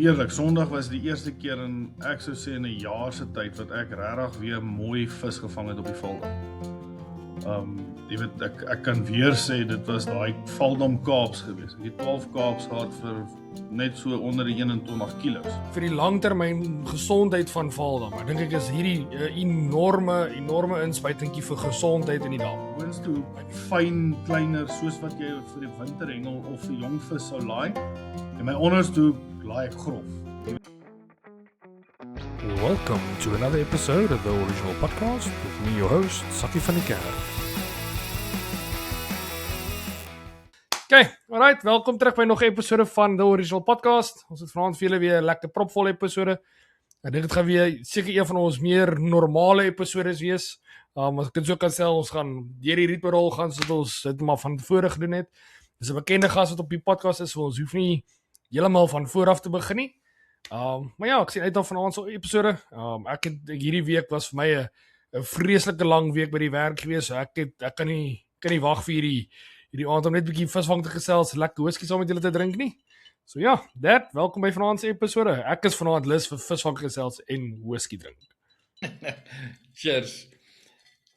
Eerlik, Sondag was die eerste keer in, ek sou sê in 'n jaar se tyd wat ek regtig weer mooi vis gevang het op die Valdam. Jy weet ek kan weer sê dit was daai Valdam Kaaps gewees. Ek het 12 Kaaps gehad vir net so onder die 21 kilos. Vir die langtermyn gesondheid van Valdam. Ek dink ek is hierdie enorme inspuitingkie vir gesondheid in die dam. Wins toe fyn kleiner soos wat jy vir die winterhengel of vir jong vis sou laai. En my onderste laai ek grof. Welcome to another episode of the Original Podcast with me, your host, Saki van die Kerk. Alright, welkom terug by nog 'n episode van The Original Podcast. Ons het vanaand vir julle weer 'n lekker propvolle episode. Ek dink dit gaan weer seker een van ons meer normale episodes wees. As ek dit so kan sê, ons gaan deur die rigmarole gaan soos ons dit maar van tevore gedoen het. Dis 'n bekende gas wat op die podcast is, so ons hoef nie heeltemal van vooraf te begin nie. Maar ja, ek sien uit na vanaand se episode. Hierdie week was vir my 'n vreeslike lang week by die werk gewees. So ek kan nie wag vir hierdie aand om net 'n bietjie visvang te gesels, lekker whisky saam met julle te drink nie. So ja, welkom by vanaand se episode. Ek is vanaand lus vir visvang gesels en whisky drink. Cheers.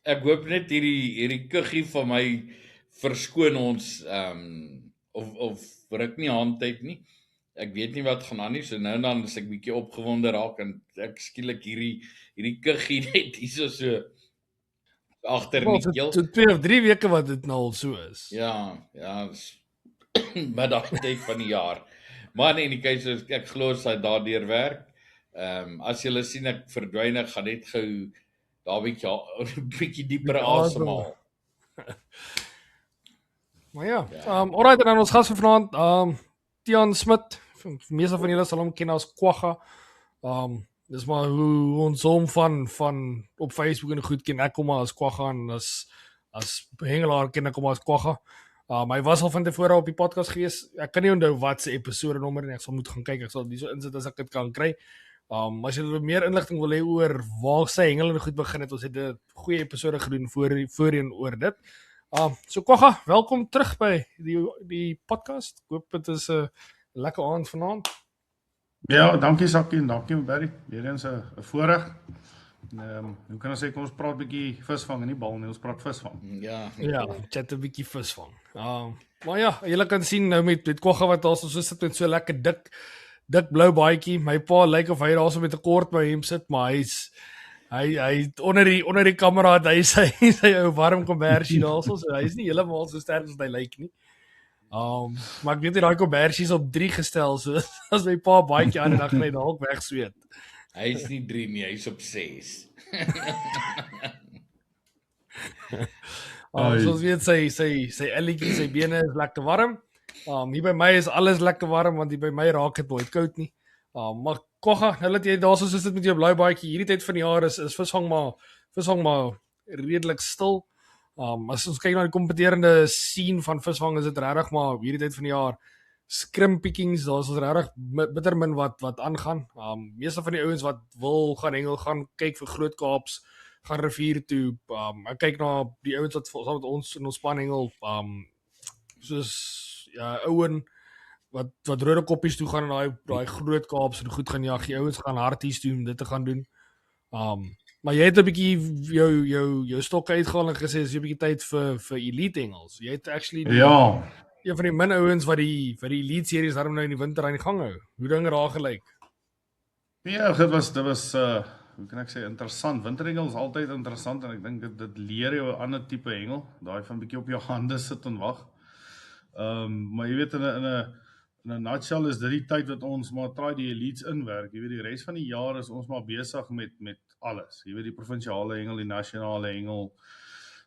Ek hoop net hierdie kuggie van my verskoon ons of ruk nie handtyd nie. Ek weet nie wat gaan aan nie, so nou dan as ek bietjie opgewonde raak en ek skielik hierdie kuggie net hierso so agter in die keel. 2 of 3 weke wat dit nou al so is. Ja, maar daai tyd van die jaar. Maar in die keuse ek glo sy daardeur werk. As julle sien ek verdwyn, ek gaan net gou daar bietjie dieper asemhaal. Maar ja, alright, en dan ons gas vir vanaand, Tiaan Smit. Meeste van julle sal hom ken as Kwagga. Dis maar hoe ons hom van op Facebook en goed ken. Ek kom maar as Kwagga en as hengelaar ken ek hom as Kwagga. Hy was al van tevore op die podcast gewees. Ek kan nie onthou wat se episode nommer en ek sal moet gaan kyk. Ek sal dit so insit as ek dit kan kry. As julle meer inligting wil hê oor waar sy hengel en goed begin het, ons het 'n goeie episode gedoen voorheen oor dit. So Kwagga, welkom terug by die podcast. Ek hoop dit is 'n lekker aand vanaand. Ja, dankie Sakkie en dankie Barry. Weer eens 'n voorreg. Hoe kan ons sê kom ons praat 'n bietjie visvang en nie bal nie, ons praat visvang. Ja, chat 'n bietjie visvang. Maar ja, julle kan sien nou met Kwagga wat daar so sit met so lekker dik blou baadjie. My pa lyk of hy daarso met 'n kort by hom sit, maar hy onder die kamera het hy sy ou warm kombersie daarso, so hy is nie heeltemal so sterk as hy lyk nie. Maar ek weet nie, daai kombersie is op 3 gestel, so as my pa baadjie aan en dan gaan hy dalk wegsweet. Hy is nie 3 nie, hy is op 6. Soos weet sy elletjie, sy bene is lekker warm. Hier by my is alles lekker warm, want hier by my raak dit nooit koud nie. Maar Kwagga, nou dat jy daarso sit met jou blou baadjie, hierdie tyd van die jaar is visvang maar redelik stil. As ons kyk na die kompeterende scene van visvang, is dit regtig maar hierdie tyd van die jaar scrim pickings, daar is regtig bitter min wat aangaan. Meeste van die ouens wat wil gaan hengel, gaan kyk vir groot Kaaps, gaan rivier toe. Ek kyk na die ouens wat saam met ons in ons span hengel, soos ouen wat rode koppies toe gaan en daai groot Kaaps en goed gaan jag. Die ouens gaan harties toe om dit te gaan doen. Maar jy het 'n bietjie jou stokke uitgehaal en gesê is jy 'n bietjie tyd vir elite hengels. Jy het actually een van die min ouens wat die elite series daarom nou in die winter aan die gang hou. Hoe dinge daar gelyk? Ja, dit was hoe kan ek sê, interessant. Winterhengel is altyd interessant en ek dink dit leer jou 'n ander tipe hengel, daai van bietjie op jou hande sit en wag. Maar jy weet in 'n nutshell is dit die tyd wat ons maar try die elites inwerk. Jy weet die res van die jaar is ons maar besig met alles. Jy weet die provinsiale hengel, die nasionale hengel,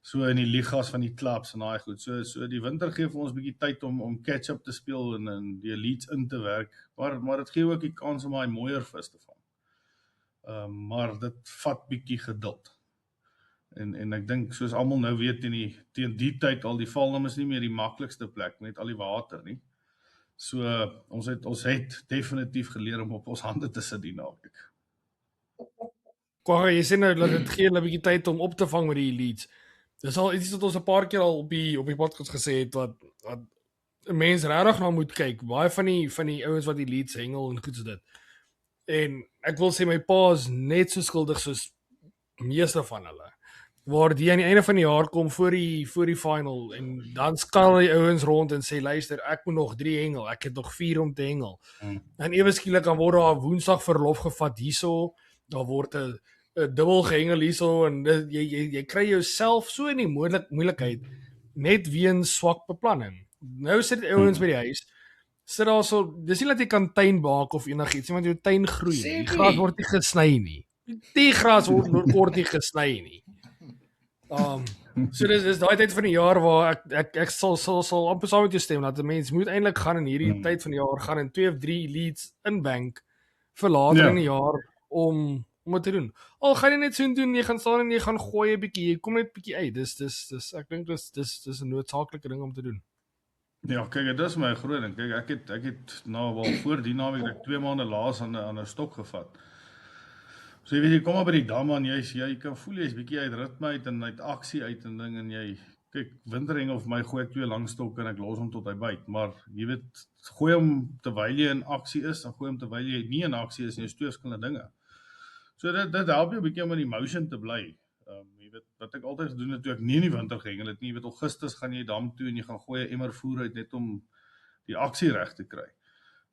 so in die ligas van die clubs en daai goed. So die winter gee vir ons 'n bietjie tyd om catch-up te speel en die elites in te werk. Maar dit gee ook die kans om daai mooier vis te vang. Maar dit vat bietjie geduld. En ek dink soos almal nou weet teen die tyd al die Valdam is nie meer die maklikste plek met al die water nie. So ons het definitief geleer om op ons hande te sit die naweek. Kwagga, jy sê nou dat dit gee 'n bietjie tyd om op te vang met die elites. Dis al iets wat ons 'n paar keer al op die podcast gesê het wat 'n mens regtig na moet kyk. Baie van die ouens wat die leads hengel en goed so dit. En ek wil sê my pa is net so skuldig soos meeste van hulle. Waar die aan die einde van die jaar kom voor die final en dan skarrel die ouens rond en sê luister, ek moet nog 3 hengel, ek het nog 4 om te hengel. En ewe skielik dan word daar Woensdag verlof gevat hierso, daar word 'n dubbel gehengel hierso en jy kry jouself so in die moeilikheid net weens swak beplanning. Nou sit die ouens by die huis, sit daar so, dis nie dat jy kan tuin maak of enigiets, want jou tuin groei nie. Die gras word nie gesny nie. Die gras word nie gesny nie. So dis daai tyd van die jaar waar ek sal amper saam met jou stem dat 'n mens moet eintlik gaan in hierdie tyd van die jaar gaan en 2 of 3 leads inbank vir later in die jaar om wat te doen. Al gaan jy net so doen, jy gaan staan en jy gaan gooi 'n bietjie, jy kom net bietjie uit. Dis ek dink dis 'n noodsaaklike ding om te doen. Ja, kyk, dit is my groot ding. Kyk, ek het nou wel voor die naweek ek 2 maande laas aan 'n stok gevat. So jy weet jy kom maar by die dam en jy kan voel jy's bietjie uit ritme uit en uit aksie uit en ding en jy kyk winterhengel vir my gooi ek 2 langstokke en ek los hom tot hy byt, maar jy weet gooi hom terwyl jy in aksie is en gooi hom terwyl jy nie in aksie is nie, is 2 verskillende dinge. So dit help jou 'n bietjie om in die motion te bly. Jy weet wat ek altyd gedoen het toe ek nie in die winter gehengel het nie, jy weet Augustus gaan jy dam toe en jy gaan gooi 'n emmer voer uit net om die aksie reg te kry.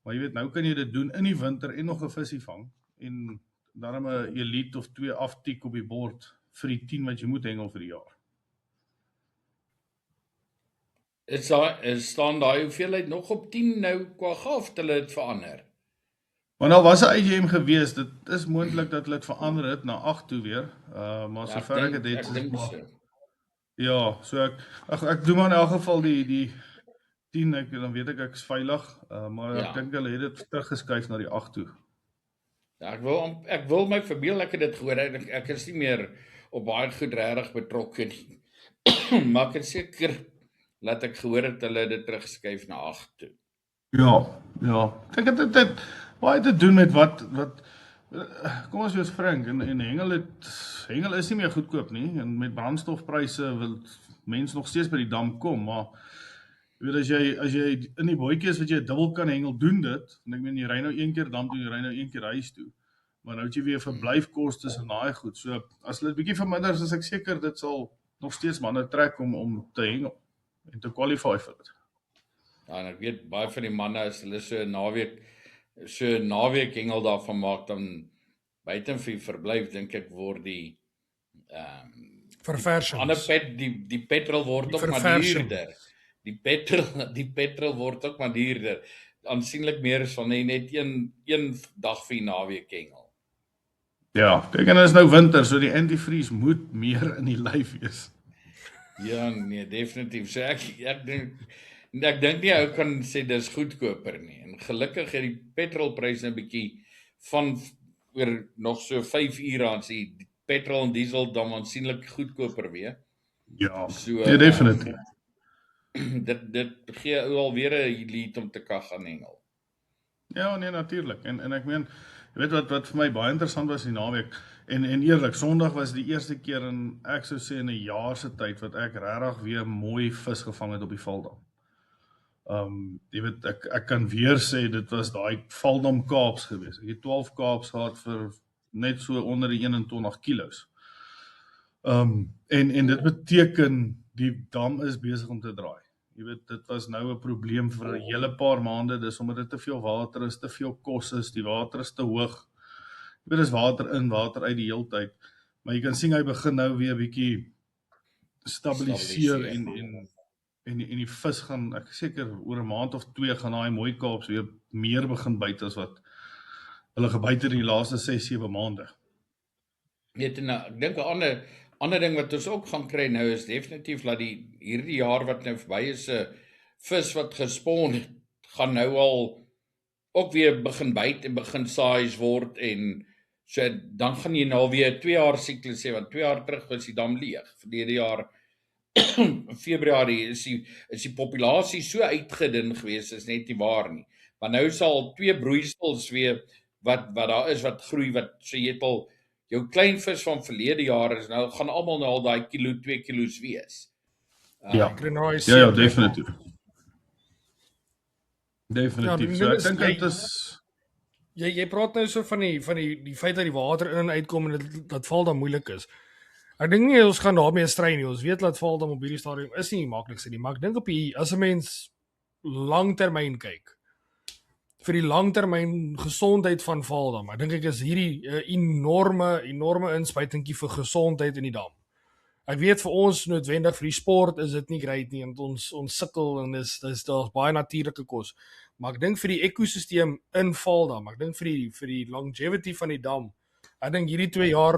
Maar jy weet nou kan jy dit doen in die winter en nog 'n visie vang en dan 'n elite of 2 aftik op die bord vir die 10 wat jy moet hengel vir die jaar. Staan daai hoeveelheid nog op 10 nou qua gaf het hulle dit verander? Maar nou was 'n IGM gewees, dit is moontlik dat hulle dit verander het na 8 toe weer. Maar sover ek dit so. Ja, so ek doen maar in elk geval die 10 dan weet ek is veilig, maar ek dink hulle het dit teruggeskuif na die 8 toe. Ja, ek wil my verbeel ek het dit gehoor. Ek is nie meer op baie goed regtig betrokke nie. Maar ek het seker laat ek gehoor het hulle dit terugskuif na 8 toe. Ja. Ek het dit baie te doen met wat kom ons wees frank en hengel is nie meer goedkoop nie en met brandstofpryse wil mense nog steeds by die dam kom, maar jy weet as jy in die bootjie is wat jy dubbel kan hengel doen dit, en ek meen jy ry nou 1 keer dam toe, jy ry nou 1 keer huis toe. Maar nou het jy weer verblyfkostes en daai goed. So as hulle 'n bietjie verminder, is ek seker dit sal nog steeds manne trek om te hengel en te qualify vir dit. Ja, en ek weet baie van die manne as hulle so 'n naweek hengel daarvan maak dan buiten vir verblyf dink ek word die verversings. Die petrol word ook maar duurder. Die petrol word ook maar duurder. Aansienlik meer as van net een dag vir die naweek hengel. Ja, kyk en is nou winter, so die antivries moet meer in die lyf wees. Ja, nee, definitief. So ek dink nie ou kan sê dis goedkoper nie. En gelukkig het die petrolpryse 'n bietjie van oor nog so 5 ure aan die petrol en diesel dan aansienlik goedkoper weer. Ja, so, definitief. Dit gee alweer 'n lead om te kan gaan hengel. Ja, nee, natuurlik. En ek meen, jy weet wat vir my baie interessant was die naweek en eerlik, Sondag was die eerste keer in ek sou sê in 'n jaar se tyd wat ek regtig weer mooi vis gevang het op die Valdam. Jy weet ek kan weer sê dit was daai Valdam Kaaps gewees. Ek het 12 Kaaps gehad vir net so onder die 21 kilos. En dit beteken die dam is besig om te draai. Jy weet, dit was nou 'n probleem vir 'n hele paar maande, dis omdat dit te veel water is, te veel kos is, die water is te hoog. Jy weet, dis water in, water uit die heeltyd. Maar jy kan sien hy begin nou weer 'n bietjie stabiliseer en die vis gaan, ek seker oor 'n maand of 2 gaan daai mooi Kaaps weer meer begin byt as wat hulle gebyt het in die laaste 6-7 maande. Net en ek dink 'n ander ding wat ons ook gaan kry nou is definitief dat hierdie jaar wat nou verby is 'n vis wat gespawn het, gaan nou al ook weer begin byt en begin size word en so dan gaan jy nou weer 2 jaar siklus hê want 2 jaar terug was die dam leeg. Verlede jaar Februarie is die populasie so uitgedun gewees, is net nie waar nie. Maar nou sal 2 broeisels weer wat daar is wat groei wat so jy het al jou klein vis van verlede jaar is nou gaan almal nou al daai kilo 2 kilos wees. Ja, definitief. Definitief. die So ding ek is, dink dit is jy praat nou so van die feit dat die water in en uitkom en dat Valdam moeilik is. Ek dink nie ons gaan daarmee stry nie. Ons weet dat Valdam op hierdie stadium is nie die maklikste nie, maar ek dink as 'n mens langtermyn kyk, vir die langtermyn gesondheid van Valdam, ek dink is hierdie 'n enorme inspuitingkie vir gesondheid in die dam. Ek weet vir ons noodwendig vir die sport is dit nie great nie, want ons sukkel en daar's baie natuurlike kos. Maar ek dink vir die ekosisteem in Valdam, ek dink vir die longevity van die dam, ek dink hierdie jaar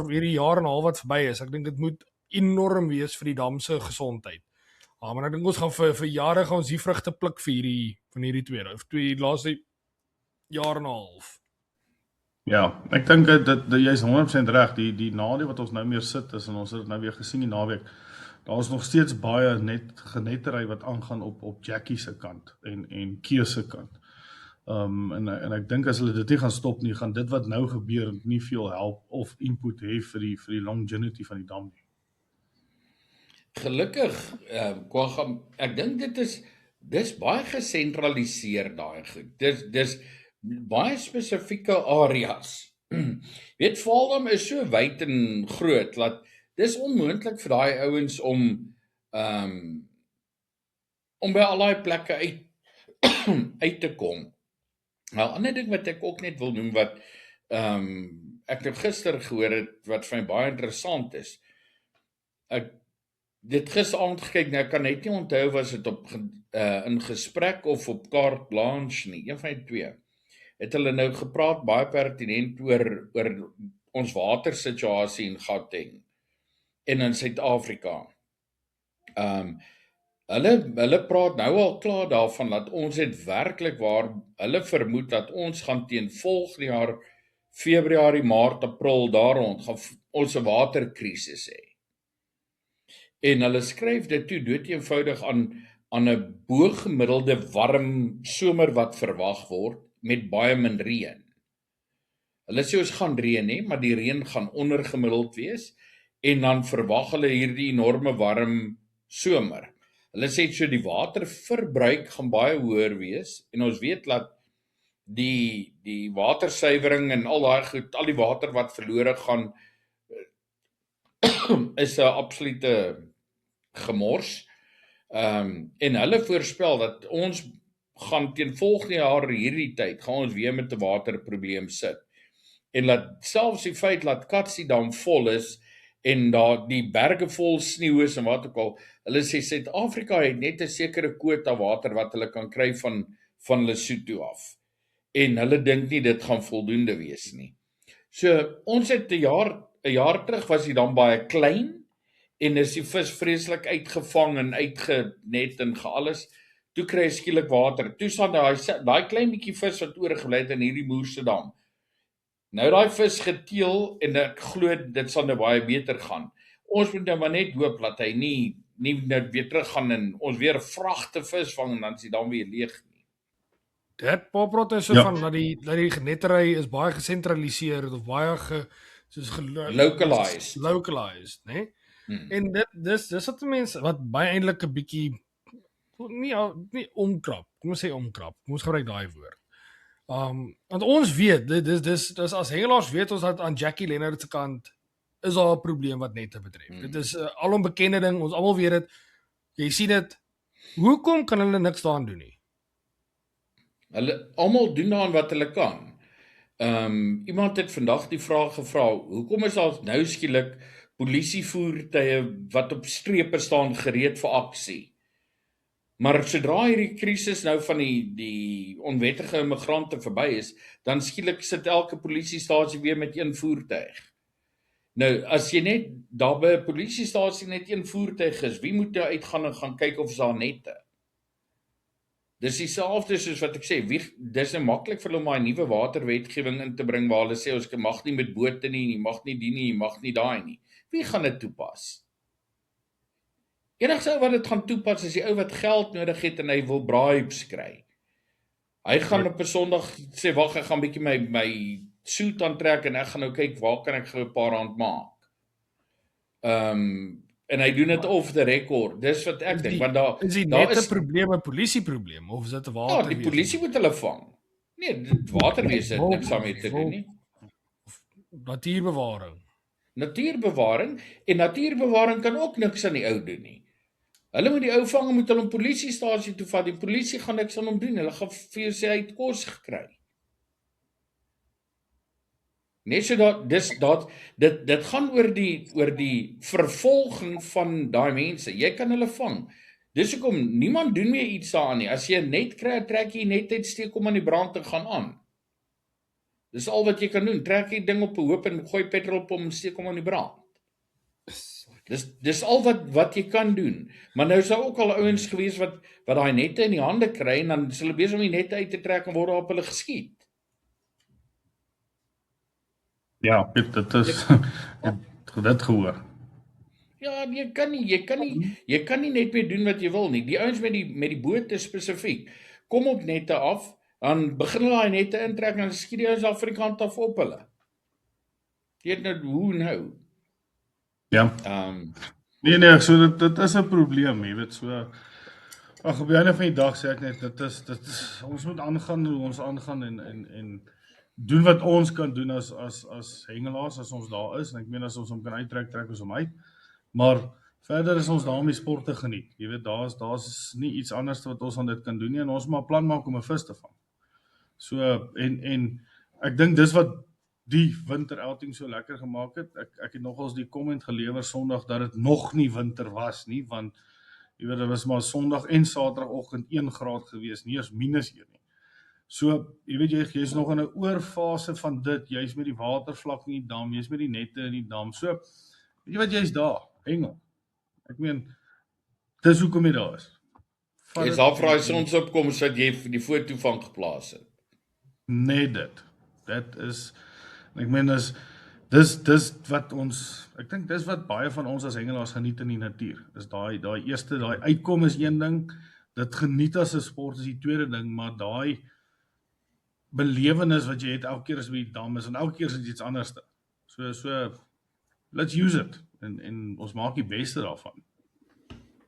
en 'n half wat verby is, ek dink dit moet enorm wees vir die dam se gesondheid. Maar ek dink ons gaan vir jare gaan ons die vrugte pluk van hierdie twee laaste jaar en 'n half. Ja, ek dink jy's 100% reg. Die nadeel wat ons nou meer sit is, en ons het dit nou weer gesien die naweek, daar is nog steeds baie genettery wat aangaan op Jackie se kant en Kees se kant. En ek dink as hulle dit nie gaan stop nie, gaan dit wat nou gebeur nie veel help of input hê vir die longevity van die dam nie. Gelukkig, Kwagga, ek dink dis baie gesentraliseer daai goed. Dis baie spesifieke areas. Weet, Valdam is so wyd en groot dat dis onmoontlik vir daai ouens om by al daai plekke uit te kom. Nou, ander ding wat ek ook net wil noem wat ek nou gister gehoor het wat vir my baie interessant is. Ek dit gisteraand gekyk, nou ek kan net nie onthou was dit op in gesprek of op carte blanche nie, een van die twee. Het hulle nou gepraat baie pertinent oor ons watersituasie in Gauteng en in Suid-Afrika. Hulle praat nou al klaar daarvan dat ons het werklik waar hulle vermoed dat ons gaan teen volgende jaar Februarie, Maart, April daar rond gaan ons 'n waterkrisis hê. En hulle skryf dit toe dood eenvoudig aan 'n bo-gemiddelde warm somer wat verwag word met baie min reën. Hulle sê ons gaan reën hê, maar die reën gaan ondergemiddeld wees en dan verwag hulle hierdie enorme warm somer. Hulle sê so die waterverbruik gaan baie hoër wees en ons weet dat die watersuiwering en al daai goed, al die water wat verlore gaan is 'n absolute gemors. En hulle voorspel dat ons gaan teen volgende jaar hierdie tyd gaan ons weer met 'n waterprobleem sit. En dat selfs die feit dat Katsiedam vol is en daar die berge vol sneeu is en wat ook al, hulle sê Suid-Afrika het net 'n sekere kwota water wat hulle kan kry van Lesotho af. En hulle dink nie dit gaan voldoende wees nie. So ons het 'n jaar terug was die dam baie klein en is die vis vreeslik uitgevang en uitgenet en alles. Toe kry hy skielik water. Toe staan daai klein bietjie vis wat oorgebly het in hierdie moerse dam. Nou daai vis geteel en ek glo dit sal nou baie beter gaan. Ons moet nou maar net hoop dat hy nie nou weer terug gaan en ons weer vragte vis vang en dan is die dam weer leeg nie. Dit praat is so van dat die genettery is baie gesentraliseer of baie localized, né? En dis wat mense wat baie eintlik 'n bietjie nie omkrap. Kom ons sê omkrap. Kom ons gebruik daai woord. Want ons weet dis as hengelaars weet ons dat aan Jackie Leonard se kant is daar 'n probleem wat nette betref. Dit is 'n alombekende ding. Ons almal weet dit. Jy sien dit. Hoekom kan hulle niks daaraan doen nie? Hulle almal doen daaraan wat hulle kan. Iemand het vandag die vraag gevra, hoekom is daar nou skielik polisievoertuie wat op strepe staan gereed vir aksie? Maar sodra hierdie krisis nou van die onwettige immigrante verby is, dan skielik sit elke polisiestasie weer met een voertuig. Nou, as jy net daar by 'n polisiestasie net een voertuig is, wie moet nou uitgaan en gaan kyk of daar nette? Dis dieselfde soos wat ek sê, dis nou maklik vir hulle om 'n nuwe waterwetgewing in te bring waar hulle sê ons mag nie met bote nie, jy mag nie die nie, jy mag nie daai nie. Wie gaan dit toepas? Enigste ou wat dit gaan toepas is die ou wat geld nodig het en hy wil bribes kry. Hy gaan op 'n Sondag sê wag, ek gaan bietjie my suit aantrek en ek gaan nou kyk waar kan ek gou 'n paar rand maak. En hy doen dit off the record. Dis wat ek dink, want Is die daar net 'n is probleem, 'n polisieprobleem of is dit 'n ja, water? die polisie moet hulle vang. Nee, dit waterwese het niks daarmee te doen nie. Natuurbewaring. Natuurbewaring en natuurbewaring kan ook niks aan die ou doen nie. Hulle moet die ou vang en moet hulle 'n polisiestasie toe vat. Die polisie gaan niks aan hom doen. Hulle gaan vir jou sê hy het kos gekry. Net so dit gaan oor die vervolging van daai mense. Jy kan hulle vang. Dis hoekom niemand doen meer iets daaraan nie. As jy 'n net kry, trek jy net uit, steek hom aan die brand en gaan aan. Dis al wat jy kan doen. Trek jy ding op 'n hoop en gooi petrol op hom en steek hom aan die brand. Dis al wat jy kan doen. Maar nou is daar ook al ouens gewees wat daai nette in die hande kry en dan is hulle besig om die nette uit te trek en word daar op hulle geskiet. Ja, dit is dit gehoor. Ja, jy kan nie net meer doen wat jy wil nie. Die ouens met die bote spesifiek kom op nette af, dan begin hulle daai nette intrek en dan skiet die ouens af van die kant af op hulle. Jy weet nou hoe nou. Ja. Nee, so dit is 'n probleem, jy weet, so ag op die einde van die dag sê ek net dit is ons moet aangaan hoe ons aangaan en doen wat ons kan doen as hengelaars as ons daar is en ek meen as ons hom kan uittrek, trek ons hom uit. Maar verder is ons daar om die sport te geniet. Jy weet daar's nie iets anders wat ons aan dit kan doen nie en ons moet maar plan maak om 'n vis te vang. So en ek dink dis wat die winterouting so lekker gemaak het. Ek het nogals die comment gelewer Sondag dat dit nog nie winter was nie, want jy weet dit was maar Sondag en Saterdagoggend 1 graad gewees, nie eens -1 nie. So, jy weet jy's nog in 'n oorfase van dit, jy's met die watervlak in die dam, jy's met die nette in die dam. So, weet jy wat jy's daar, hengel. Ek meen dis hoekom jy daar is. Jy's daar vir daai sonsopkoms wat jy vir die foto van geplaas het. Nee dit. Dit is ek meen dis wat ons ek dink dis wat baie van ons as hengelaars geniet in die natuur. Is daai uitkom is een ding, dit geniet as 'n sport is die tweede ding, maar daai belewenis wat jy het elke keer as by die dam is en elke keer is dit iets anderste. So let's use it en ons maak die beste daarvan.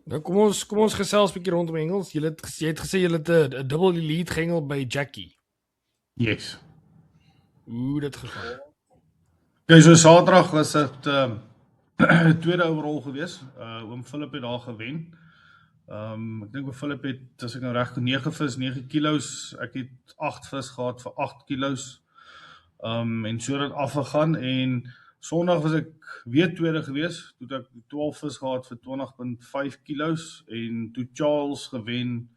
Nou kom ons gesels 'n bietjie rondom hengels. Jy het gesê jy het 'n double elite hengel by Jackie. Yes. Hoe dit gegaan? Okay, so Saterdag was dit tweede overall gewees. Oom Philip het daar gewen. Ek dink oom Philip het, as ek nou reg, 9 vis, 9 kilos. Ek het 8 vis gehad vir 8 kilos. En so het dit afgegaan en Sondag was ek weer tweede gewees. Toe het ek 12 vis gehad vir 20.5 kilos en toe Charles gewen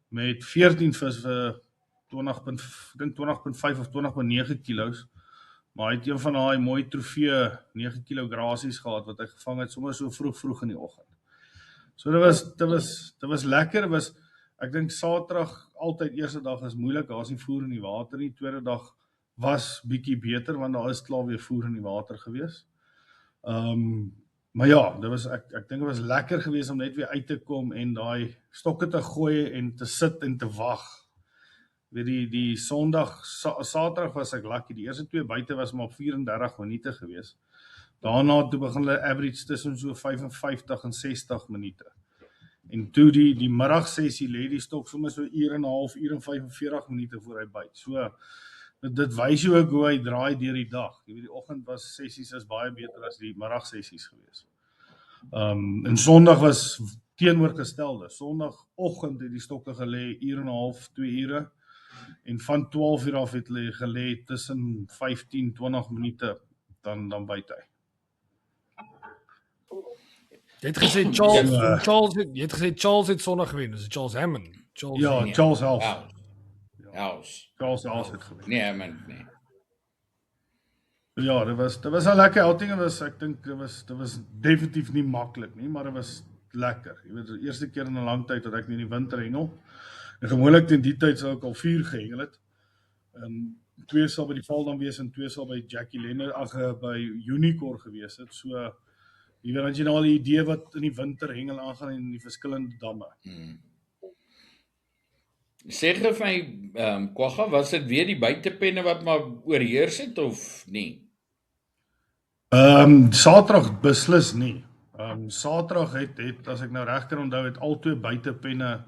met 14 vis vir 20.5 of 20.9 kilos. Maar hy het een van daai mooi trofee 9 kilo grasies gehad wat hy gevang het sommer so vroeg in die oggend. So dit was lekker. Ek dink Saterdag altyd eerste dag is moeilik. Daar's nie voer in die water nie. Tweede dag was bietjie beter want daar is klaar weer voer in die water gewees. Maar ja, ek dink dit was lekker geweest om net weer uit te kom en daai stokke te gooi en te sit en te wag. Weet die Sondag, Saterdag was ek lucky. Die eerste 2 buite was maar op 34 minute gewees. Daarna toe begin hulle average tussen so 55 en 60 minute. En toe die middagsessie lê die stok sommer so 1 en 'n half, 1 en 45 minute voor hy byt. So dit wys jou ook hoe hy draai deur die dag. Jy weet die oggend was sessies is baie beter as die middagsessies gewees. En Sondag was teenoorgestelde. Sondagoggend het die stokke gelê 1 en 'n half, 2 ure. En van 12 uur af het hulle gelê tussen 15-20 minute dan byt hy. Jy het gesê Charles het Sondag gewen, dis Charles Hammond. Charles House het gewen. Nee, Hammond nie. Ja, dit was 'n lekker outing. Ek dink dit was definitief nie maklik nie, maar dit was lekker. Jy weet, die eerste keer in 'n lang tyd dat ek in die winter hengel. En gewoonlik teen die tyd sou ek al 4 gehengel het. 2 sal by die Valdam wees en 2 sal by Jackie Lenne by Unicorn gewees het. So jy weet as jy nou al 'n idee wat in die winter hengel aangaan in die verskillende damme. Sê gou vir my, Kwagga, was dit weer die buitepenne wat maar oorheers het of nie? Saterdag beslis nie. Saterdag het as ek nou reg kan onthou, het al twee buitepenne,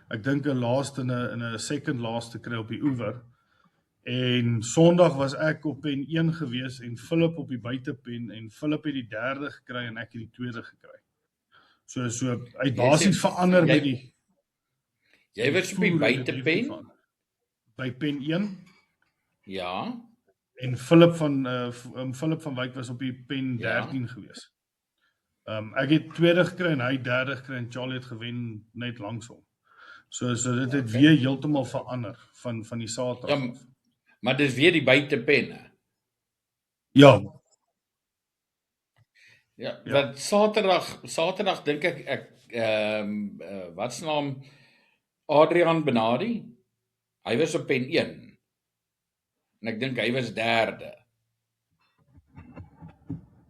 ek dink 'n laaste en 'n second laaste kry op die oewer. En Sondag was ek op pen 1 gewees en Philip op die buitepen en Philip het die derde gekry en ek het die tweede gekry. So hy basies verander met die Jy was op die buitepen? By pen 1 Ja. en Philip van Wyk was op die pen 13 gewees. Ek het tweede gekry en hy derde gekry en Charlie het gewen net langsom. So dit het weer heeltemal verander van die Saterdag. Ja, maar dis weer die buitepenne. Ja. Ja, want Saterdag dink ek wat se naam Adrian Benadi. Hy was op pen 1. En ek dink hy was derde.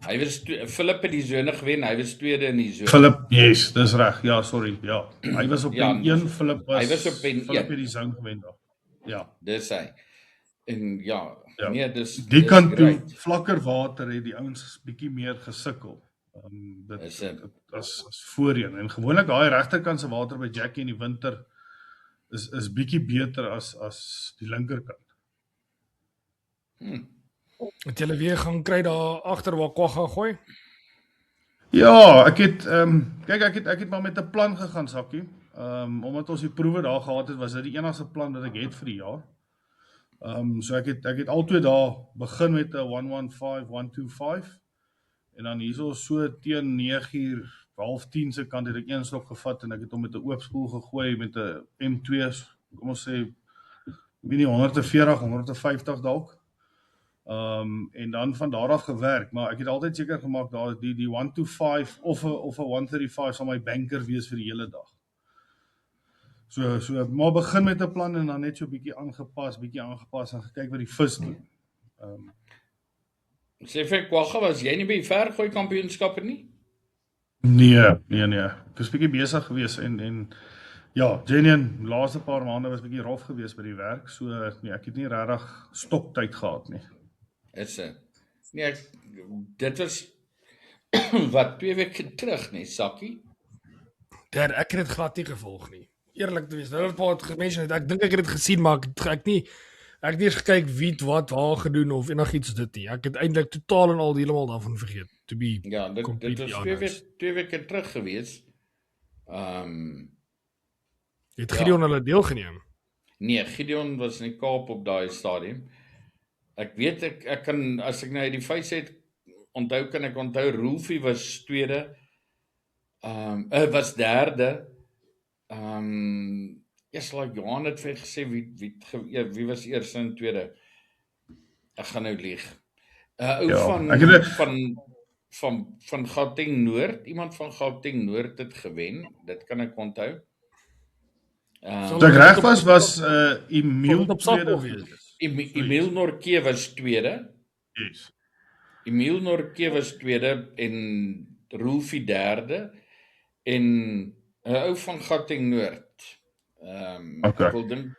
Hy was Philip het die sone gewen, hy was tweede in die sone. Philip, yes, dis reg. Ja, sorry. Ja. Hy was op pen 1, Philip was op pen 1. Philip het die sone gewen daar. Ja. Dis hy. En nee, dis die kant toe vlakker water het die ouens bietjie meer gesukkel. Dit as voorheen. En gewoonlik daai regterkant se water by Jackie in die winter is bietjie beter as die linkerkant. Het julle weer gaan kry daar agter waar Kwagga gooi? Ja, ek het maar met 'n plan gegaan, Sakkie. Omdat ons die proewe daar gehad het, was dit die enigste plan wat ek het vir die jaar. So ek het altyd daar begin met 'n 115, 125 en dan hierso so teen 9:30 half-10 se kant het ek een slok gevat en ek het hom met 'n oop spoel gegooi met 'n M2, kom ons sê nie 140, 150 dalk. En dan van daar af gewerk, maar ek het altyd seker gemaak daar die 125 of 'n 135 sal my banker wees vir die hele dag. So maar begin met 'n plan en dan net so bietjie aangepas en gekyk wat die vis doen. Sê vir Kwagga, was jy nie by die vergooi kampioenskappe nie? Nee. Ek was bietjie besig geweest en ja, Jenny, laaste paar maande was bietjie rof geweest by die werk, so nee, ek het nie regtig stoktyd gehad nie. Nee, dit was wat 2 weke terug, nee, Sakkie. Ek het dit glad nie gevolg nie. Eerlik te wees, nou het 'n paar gemense het, ek dink ek het dit gesien, maar ek het nie eens gekyk wie het wat waar gedoen of enigiets dit nie. Ek het eintlik totaal en al heeltemal daarvan vergeet. Ja, dit was 2 weke terug gewees. Het Gideon hulle deelgeneem? Nee, Gideon was in die Kaap op daai stadium. Ek weet ek kan, as ek nou die feite het kan ek onthou Rolfie was tweede. Was derde. Johan het vir gesê wie was eers en tweede. Ek gaan nou lieg. Van Gauteng Noord, iemand van Gauteng Noord het gewen. Dit kan ek onthou. So ek reg was Emil tweede. Emil Norke was tweede. Yes. Emil Norke was tweede en Rolfie derde en 'n ou van Gauteng Noord. Ek wil dink.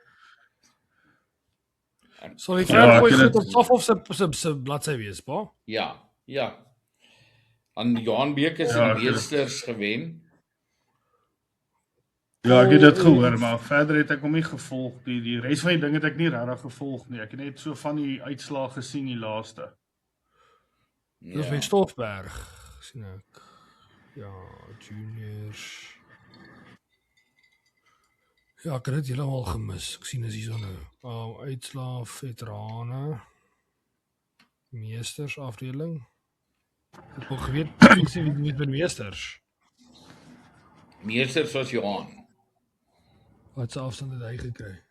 Sal die vergooi goed op Saf of se bladsy wees, pa? Ja. Aan Johan Beek is die meesters gewen. Ja, ek het dit gehoor, maar verder het ek hom nie gevolg. Die res van die ding het ek nie regtig gevolg nie. Ek het net so van die uitslae gesien die laaste. Dis by Stoffberg, sien ek. Ja, juniors. Ja, ek het dit heeltemal gemis. Ek sien is hier so nou. Uitslae veterane. Meesters afdeling. Ek wou geweet wie met die meesters. Meesters was Johan. Wat se afstand het hy gekry?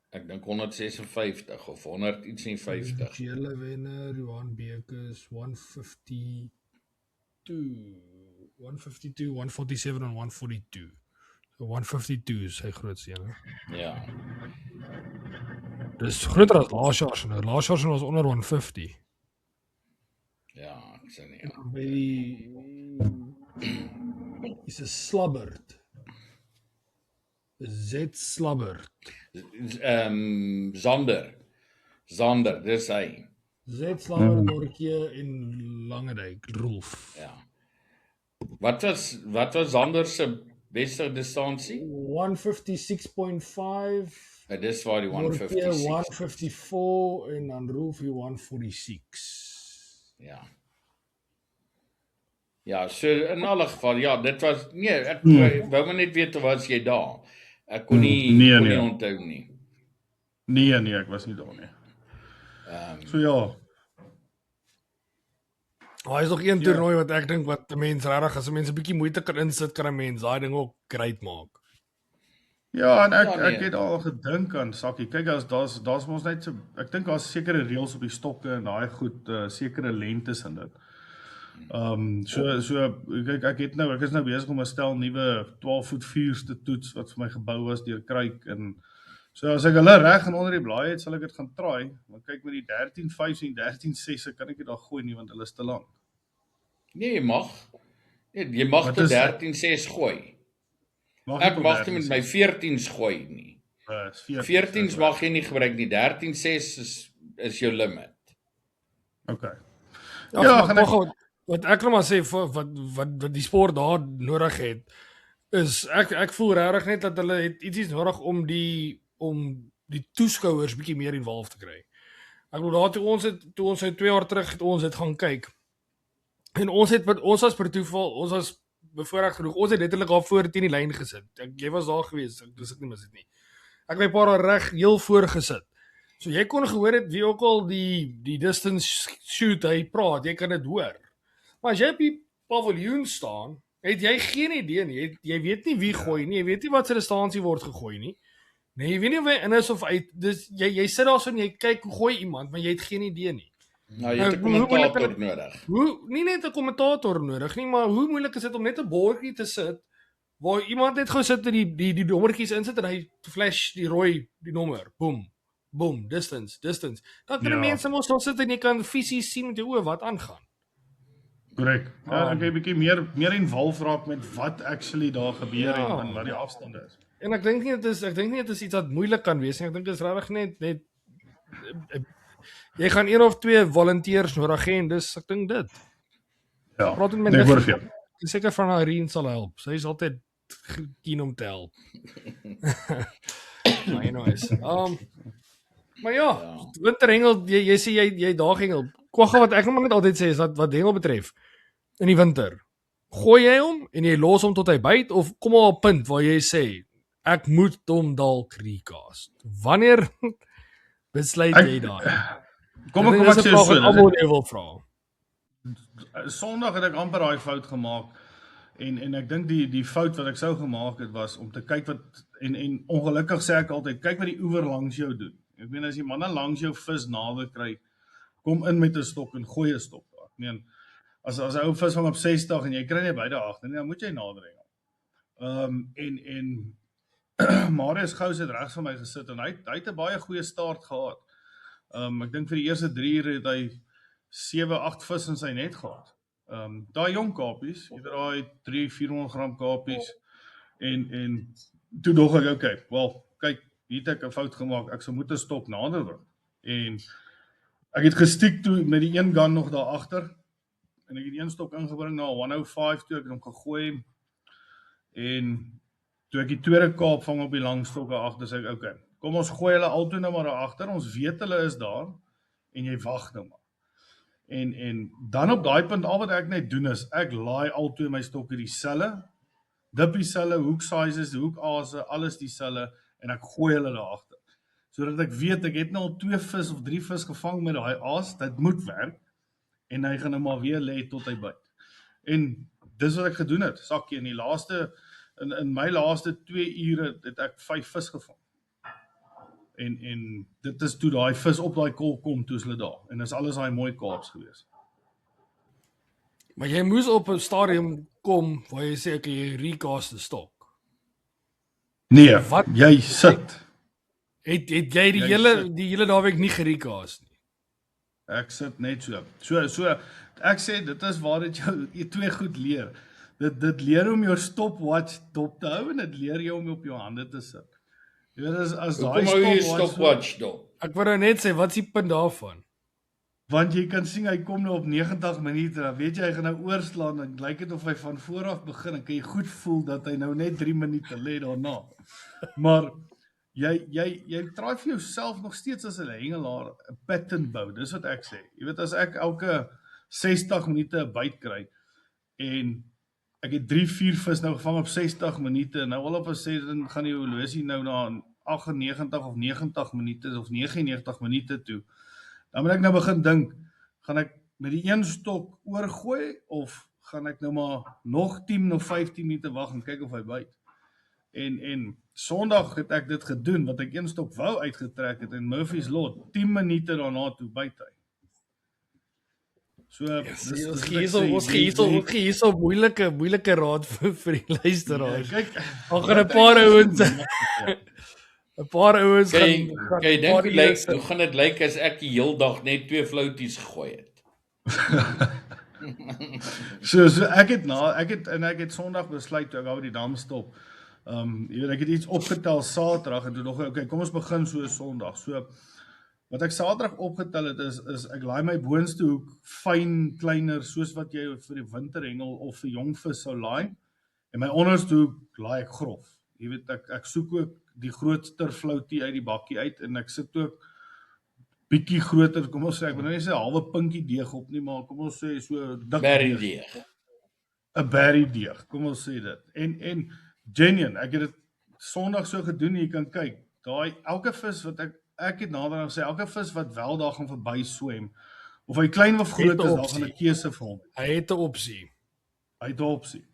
Ek dink 156 of 100 iets nie 50. Hele wenner Johan Beek is 152, 147 en 142. So 152 is sy grootste een. Ja. Dis groter as laas jaar se. Laas jaar se was onder 150. Ja, ek sê nie. Is 'n slabberd. Z slabberd. Zander, dis hy. Z slabberd Norke en Langedyk Rolf. Ja. Wat was Zander se beste distansie? 156.5. Dis waar die Dorothea 156. 154 en dan Rolfie 146. Ja. Ja, so in alle geval, ja, dit was ek wou maar net weet of was jy daar. Ek kon nie Nee. onthou nie. Nee, ek was nie daar nie. So ja, Daar is nog een toernooi wat ek dink wat 'n mens regtig as 'n mens 'n bietjie moeite kan insit, kan 'n mens daai ding ook great maak. ja, en ek nee. het al gedink aan Sakkie. Kyk, daar's mos net so, ek dink daar's sekere reëls op die stokke en daai goed, sekere lengtes in dit. So ek is nou besig om 'n stel nuwe 12 voet 4s te toets wat vir my gebou was deur Kruik en so as ek hulle reg en onder die blaai het, sal ek dit gaan try. Maar kyk met die 13.5 en 13.6 kan ek dit daar gooi nie want hulle is te lank. Nee, jy mag. Nee, jy mag Wat tot is- 13.6 gooi. Ek mag nie met my 14's gooi nie. 14's mag jy nie gebruik nie. 13.6 is jou limit. Okay. Ja, Ja, maar gaan tog wat ek nou maar sê wat die sport daar nodig het is ek voel regtig net dat hulle het ietsie nodig om die toeskouers bietjie meer involved te kry. Ek bedoel daar toe ons 2 jaar terug het ons dit gaan kyk. En ons was per toeval, ons was bevoorreg genoeg. Ons het letterlik daar voor teen die lyn gesit. Jy was daar gewees, dis ek nie mis dit nie. Ek het 'n paar reg heel voor gesit. So jy kon gehoor het wie ook al die distance shoot hy praat, jy kan dit hoor. Maar as jy op die paviljoen staan, het jy geen idee nie. Jy weet nie wie gooi nie, jy weet nie wat se distansie word gegooi nie. Nee, jy weet nie of hy in is of uit. Dis jy sit daar so en jy kyk hoe gooi iemand, maar jy het geen idee nie. Nou jy het 'n kommentator nodig. Nie net 'n kommentator nodig nie, maar hoe moeilik is dit om net 'n bordjie te sit waar iemand net gou sit en die nommertjies insit en hy flash die rooi die nommer. Boom, distance. Dan kan die mense mos nog sit en jy kan fisies sien met jou oë wat aangaan. Korrek. Ja, ek het 'n bietjie meer involved raak met wat actually daar gebeur en wat die afstande is. En ek dink nie dit is iets wat moeilik kan wees nie. Ek dink dit is regtig net jy gaan 1 of 2 volunteers nodig hê en dis ek dink dit. Ja. Praat met Nee, my. hoor vir jou. Seker van Irene sal help. Sy is altyd keen om te help. Maar anyways. Maar ja, winterhengel, jy sê jy daar hengel. Kwagga wat ek nog maar net altyd sê is dat wat hengel betref in die winter. Gooi jy hom en jy los hom tot hy byt of kom maar op 'n punt waar jy sê ek moet hom dalk recast. Wanneer besluit jy daai? Kom ek sê so. Almal wil vra. Sondag het ek amper daai fout gemaak en ek dink die fout wat ek sou gemaak het was om te kyk wat en ongelukkig sê ek altyd kyk wat die oewer langs jou doen. Ek meen as die manne langs jou vis nader kry, kom in met 'n stok en gooi 'n stok. Ek meen as 'n ou vis vang op 60 en jy kry nie beide agter nie, dan moet jy nader hengel. En Marius Gous het regs van my gesit en hy het 'n baie goeie start gehad. Ek dink vir die eerste 3 ure het hy 7-8 vis in sy net gehad. Daai jong kapies, jy weet daai 300-400 gram kapies en toe dog ek okay, wel, kyk, hier het ek 'n fout gemaak. Ek sou moet 'n stok nader bring. En ek het gestiek toe met die een gun nog daar agter en ek het een stok ingebring na 105 toe ek het hom gegooi en toe ek die tweede kaap vang op die lang stokke agter sê ek okay, kom ons gooi hulle altoe nou maar daar agter. Ons weet hulle is daar en jy wag nou maar. En dan op daai punt al wat ek net doen is ek laai altoe my stokke dieselfde, dippie selfde, hoek sizes, hoek aase, alles dieselfde en ek gooi hulle daar agter. Sodat ek weet ek het nou al 2 vis of 3 vis gevang met daai aas, dit moet werk en hy gaan nou maar weer lê tot hy byt. En dis wat ek gedoen het. Sakkie in my laaste 2 ure het ek 5 vis gevang. En dit is toe daai vis op daai kol kom toe is hulle daar. En dis alles daai mooi kaaps gewees. Maar jy moes op 'n stadium kom waar jy sê ek jy recast die stok. Nee, Wat? jy sit. Het jy die hele naweek nie gerecast nie? Ek sit net so. So ek sê dit is waar dit jou 2 goed leer. Dit leer om jou stopwatch dop te hou en dit leer jou om op jou hande te sit. Jy weet as daai Kom maar jy stopwatch dop. Ek wou nou net sê wat is die punt daarvan? Want jy kan sien hy kom nou op 90 minute, dan weet jy hy gaan nou oorslaan, dan lyk dit of hy van voor af begin, en kan jy goed voel dat hy nou net 3 minute lê daarna. Maar jy try vir jouself nog steeds as 'n hengelaar 'n pattern bou, dis wat ek sê. Jy weet, as ek elke 60 minute 'n byt kry, en ek het 3-4 vis nou gevang op 60 minute, en nou al op 'n sê, dan gaan die horlosie nou na 98 of 90 minute, of 99 minute toe. Dan moet ek nou begin dink, gaan ek met die een stok oorgooi, of gaan ek nou maar nog 10 of 15 minute wag en kyk of hy byt. En Sondag het ek dit gedoen, wat ek een stok wou uitgetrek het, en Murphy's Law, 10 minute daarna toe byt hy. So, Ons gee so moeilike raad vir die luisteraars. kyk, Daar gaan 'n paar ouens, 'n paar ouens Kyk, gaan dink hoe gaan dit lyk as ek die heel dag net 2 flouties gegooi het? So ek het Sondag besluit, ek hou die dam stop. Jy weet, ek het iets opgetel Saterdag, en toe nog, okay, kom ons begin so Sondag. So, wat ek Saterdag opgetel het, is ek laai my boonste hoek fyn, kleiner, soos wat jy vir die winterhengel of vir jongvis sou laai, en my onderste hoek laai ek grof. Jy weet, ek soek ook die grootste floutie uit die bakkie uit, en ek sit ook bietjie groter, kom ons sê, ek wil nou nie sê halwe pinkie deeg op nie, maar kom ons sê so dik Berry deeg. 'n berry deeg, kom ons sê dit. En genuine, ek het dit Sondag so gedoen, jy kan kyk, elke vis wat ek het nader aan gesê, elke vis wat wel daar gaan verby swem, of hy klein of groot is, daar gaan 'n keuse vir hom. Hy het 'n opsie. Hy het 'n opsie.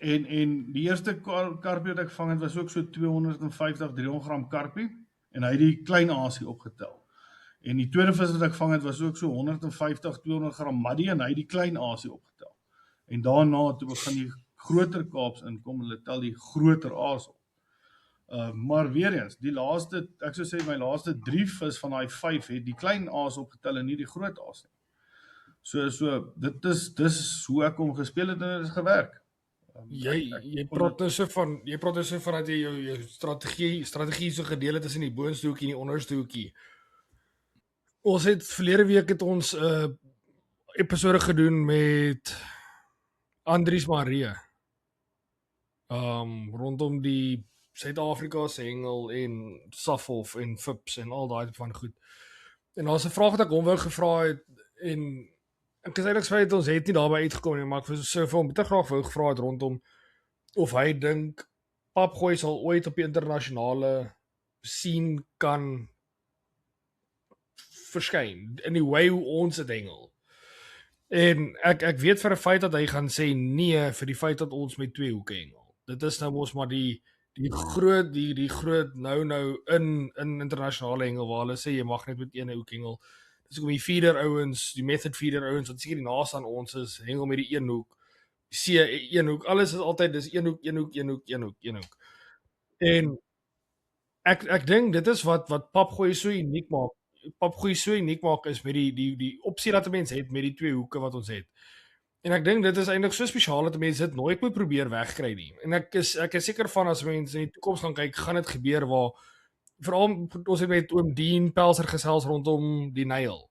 En die eerste karpie wat ek vang het, was ook so 250-300 gram karpie, en hy het die klein aasie opgetel. En die tweede vis wat ek vang het, was ook so 150-200 gram maddy, en hy het die klein aasie opgetel. En daarna, toe begin die groter Kaaps inkom, hulle tel die groter aas op. Maar weer eens, ek sou sê my laaste 3 vis van daai 5 het die klein aas opgetel en nie die groot aas nie. So dis hoe ek hom gespeel het, en dit het gewerk. Jy praat nou so van dat jy jou strategie so gedeel het tussen die boonste hoekie en die onderste hoekie. Ons het verlede week het ons 'n episode gedoen met Andries Marie. Rondom die Suid-Afrika se hengel en Safhof en Fips en al daai van goed. En daar's 'n vraag wat ek hom wou gevra het, en ek is eintlik spyt ons het nie daarby uitgekom nie, maar ek sou vir hom baie graag wou gevra het rondom of hy dink papgooi sal ooit op die internasionale scene kan verskyn in die way hoe ons dit hengel. En ek weet vir 'n feit dat hy gaan sê nee vir die feit dat ons met 2 hoeke hengel. Dit is nou mos maar die groot nou in internasionale hengel waar hulle sê jy mag net met 1 hoek hengel. Dis hoekom die feeder ouens, die method feeder ouens wat seker die naaste aan ons is, hengel met die 1 hoek. C 1 hoek, alles is altyd dis 1 hoek. En ek dink dit is wat papgooi so uniek maak. Papgooi so uniek maak is met die opsie dat 'n mens het met die 2 hoeke wat ons het. En ek dink dit is eintlik so spesiaal dat mense dit nooit moet probeer wegkry nie. En ek is seker van as mense in die toekoms gaan kyk, gaan dit gebeur waar veral ons het met oom Dean Pelser gesels rondom die Nyl.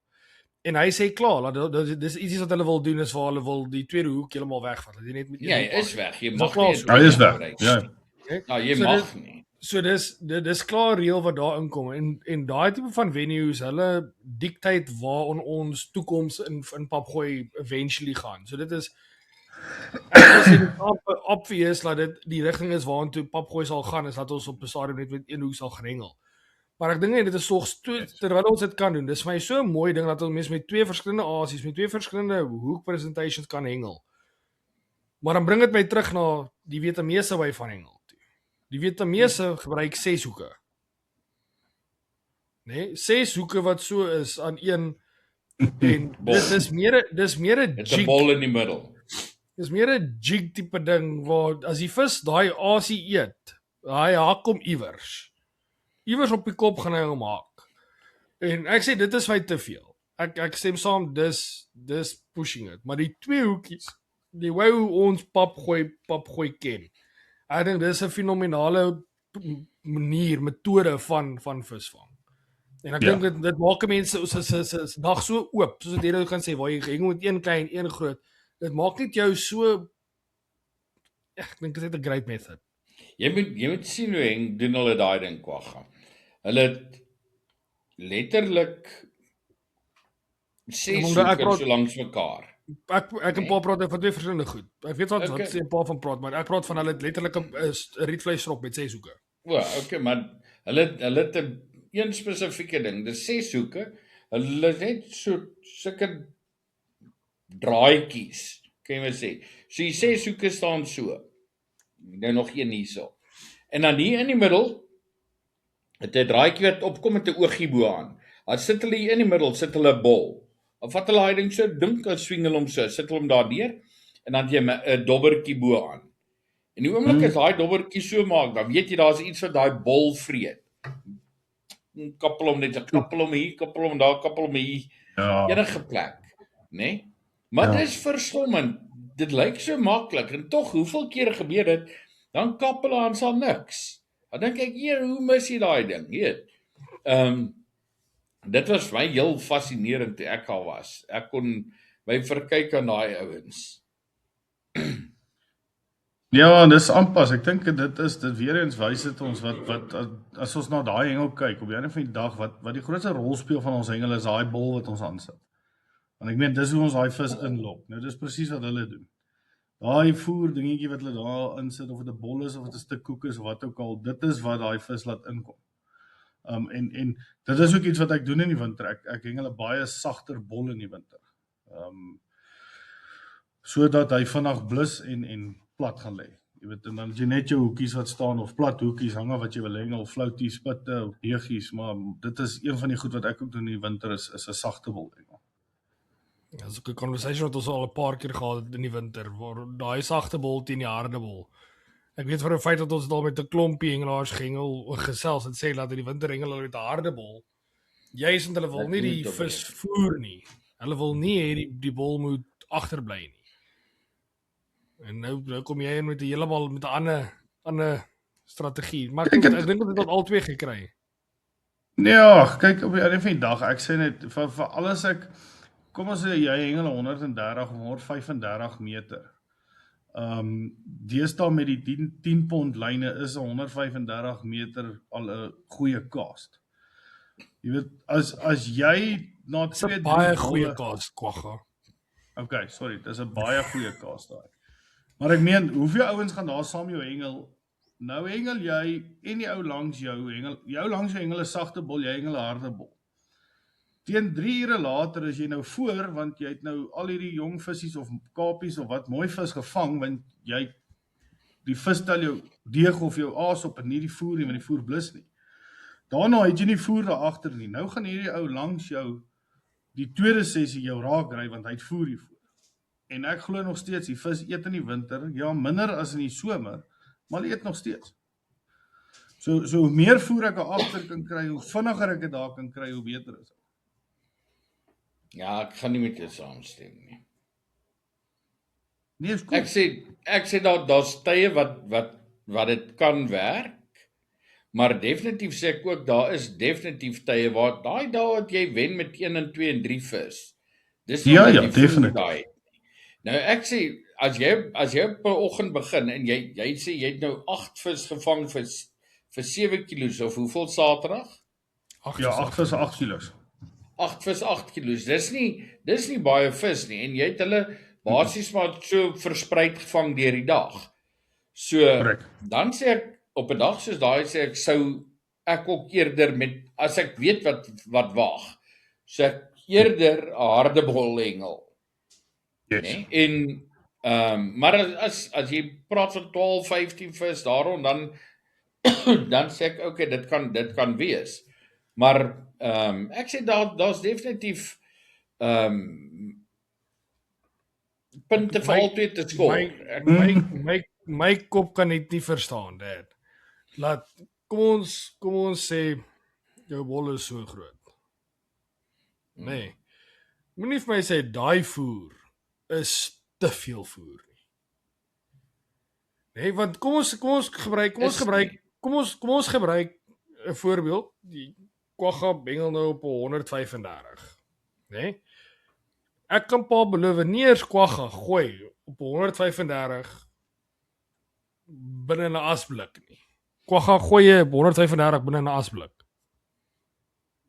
En hy sê klaar, dat dis iets wat hulle wil doen is waar hulle wil die tweede hoek heeltemal wegvat. Dat jy net met Ja, hy is weg. Jy mag klaar nie. so. Hy is weg. Ja. Ja, jy So mag nie. So dis klaar reël wat daar inkom en daai tipe van venues, hulle dictate waar ons toekoms in papgooi eventually gaan. So dit is ek wil sê obvious dat dit die rigting is waartoe papgooi sal gaan, is dat ons op 'n stadium net met 1 hoek sal hengel. Maar ek dink net dit is tog terwyl ons dit kan doen. Dis vir my so 'n mooi ding dat ons mense met 2 verskillende aasies, met 2 verskillende hoek presentations kan hengel. Maar dan bring dit my terug na die Vietnamese wy van hengel toe. Die Vietnamese gebruik 6 hoeke. Nee, 6 hoeke wat so is aan een en dis meer 'n It's a jig. ball in die middel. Dis meer 'n jig tipe ding waar as die vis daai aasie eet, hy kom iewers. Iewers op die kop gaan hy hom haak. En ek sê dit is my te veel. Ek stem saam dis pushing it, maar die 2 hoekies, die way hoe ons papgooi ken. Ek dink dis 'n fenominale metode van visvang. En ek Ja. dink dit maak mense se dag so oop, soos wat jy nou kan sê, waar jy geheng met een klein, een groot. Dit maak net jou so ek dink dit is 'n great method. Jy moet sien hoe Henk doen hulle daai ding kwagga. Hulle het letterlik 6 omdat ek hoeke praat- so langs mekaar. Ek en Pa praat van twee verskillende goed. Ek weet wat Okay. sê Pa van praat, maar ek praat van hulle het letterlik 'n rietvleisrok met 6 hoeke. O, okay, maar hulle het 'n een spesifieke ding. Dis 6 hoeke. Hulle het net sulke draaitjies, kan jy maar sê. So die 6 hoeke staan so. Nou nog een hierso. En dan hier in die middel het 'n draadjie wat opkom met 'n oogie bo aan. Dan sit hulle hier in die middel, sit hulle 'n bol. Of vat hulle daai ding so dink en swing hulle hom so, sit hulle hom daar neer en dan het jy 'n dobbertjie bo aan. En die oomblik as daai dobbertjie so maak, dan weet jy daar's iets wat daai bol vreet. Kappel hom net, kappel hom hier, kappel hom daar, kappel hom hier. Ja. Enige plek, né? Nee? Maar Ja. dis verstommend. Dit lyk so maklik en tog hoeveel kere gebeur dit, dan kappel aan sal niks. Dan dink ek, "Hier, hoe mis jy daai ding?" Weet. Dit was vir my heel fascinerend toe ek al was. Ek kon my verkyk aan daai ouens. Ja, dis aanpas. Ek dink dit weer eens wys dit ons wat as ons na daai hengel kyk op die einde van die dag wat die grootste rol speel van ons hengel is daai bol wat ons aansit. Want ek meen dis hoe ons daai vis inlok. Nou dis presies wat hulle doen. Daai voer dingetjie wat hulle daar insit of dit 'n bol is of dit 'n stuk koek is of wat ook al, dit is wat daai vis laat inkom. En dit is ook iets wat ek doen in die winter. Ek hengel 'n baie sagter bol in die winter. Sodat hy vinnig blus en plat gaan lê. Jy weet, en dan het jy net jou hoekies wat staan of plat hoekies hang af wat jy wil hengel, flouties, spitte of deegies, maar dit is een van die goed wat ek ook doen in die winter is 'n sagte bol hengel. Ja, dis 'n conversation wat ons al 'n paar keer gehad het in die winter, waar daai sagte bol teen die harde bol. Ek weet vir 'n feit dat ons daar met 'n klompie hengelaars gehengel gesels en sê dat in die winter hengel hulle met 'n harde bol. Juist want hulle wil Ek nie moet die op vis voer nie. Hulle wil nie hê die bol moet agterbly nie. En nou kom jy in met 'n heeltemal met 'n ander strategie. Maar ek dink ons het al twee gekry. Ja, kyk op die einde van die dag, ek sê net vir alles kom ons sê jy hengel 130 of 135 meter. Deesdae met die 10 pond lyne is 135 meter al 'n goeie cast. Jy weet as jy na Dis 'n 2 baie goeie kaas kwagga. Okay, sorry, dis 'n baie goeie cast daai. Maar ek meen, hoeveel ouens gaan daar saam jou hengel? Nou hengel jy en die ou langs jou langs jou hengel 'n sagte bol, jy hengel 'n harde bol. Teen 3 ure later is jy nou voor want jy het nou al hierdie jong vissies of kapies of wat mooi vis gevang want jy die vis tel jou deeg of jou aas op en nie die voer nie want die voer blus nie. Daarna het jy nie voer daar agter nie. Nou gaan hierdie ou langs jou die tweede sessie jou raak ry want hy het voer hiervoor. En ek glo nog steeds die vis eet in die winter, ja minder as in die somer, maar hulle eet nog steeds. So hoe meer voer ek daar agter kan kry, hoe vinniger ek dit daar kan kry, hoe beter is dit. Ja, ek gaan nie met jou saamstem nie. Nee, is cool. Ek sê daar's tye wat dit kan werk. Maar definitief sê ek ook daar is definitief tye waar daai dae wat jy wen met 1 en 2 en 3 vis. Dis Ja, omdat ja, jy voel definitief. daai. Nou ek sê as jy op 'n oggend begin en jy sê jy het nou 8 vis gevang vir 7 kilos of hoeveel Saterdag? Ja, 8 vis 8 kilos. 8 vis 8 kilos. Dis nie baie vis nie en jy het hulle basies maar so verspreid gevang deur die dag. So Correct. dan sê ek op 'n dag soos daai sê ek sou ek ook eerder met as ek weet wat wag. So ek eerder 'n harde bol hengel. Yes. Nee? En maar as jy praat van 12, 15 vis daarom dan dan sê ek okay, dit kan wees. Maar ek sê daar's definitief punte vir albei te skoor. My kop kan dit nie verstaan, Dad. Kom ons sê jou bol is so groot. Nee. Moenie vir my sê daai voer is te veel voer nie. Nee, want kom ons gebruik 'n voorbeeld. Quagga bengel nou op 135, né? Ek kan pa beloof nie eers Quagga gooi op 135 binne 'n asblik nie. Quagga gooi jy op 135 binne 'n asblik.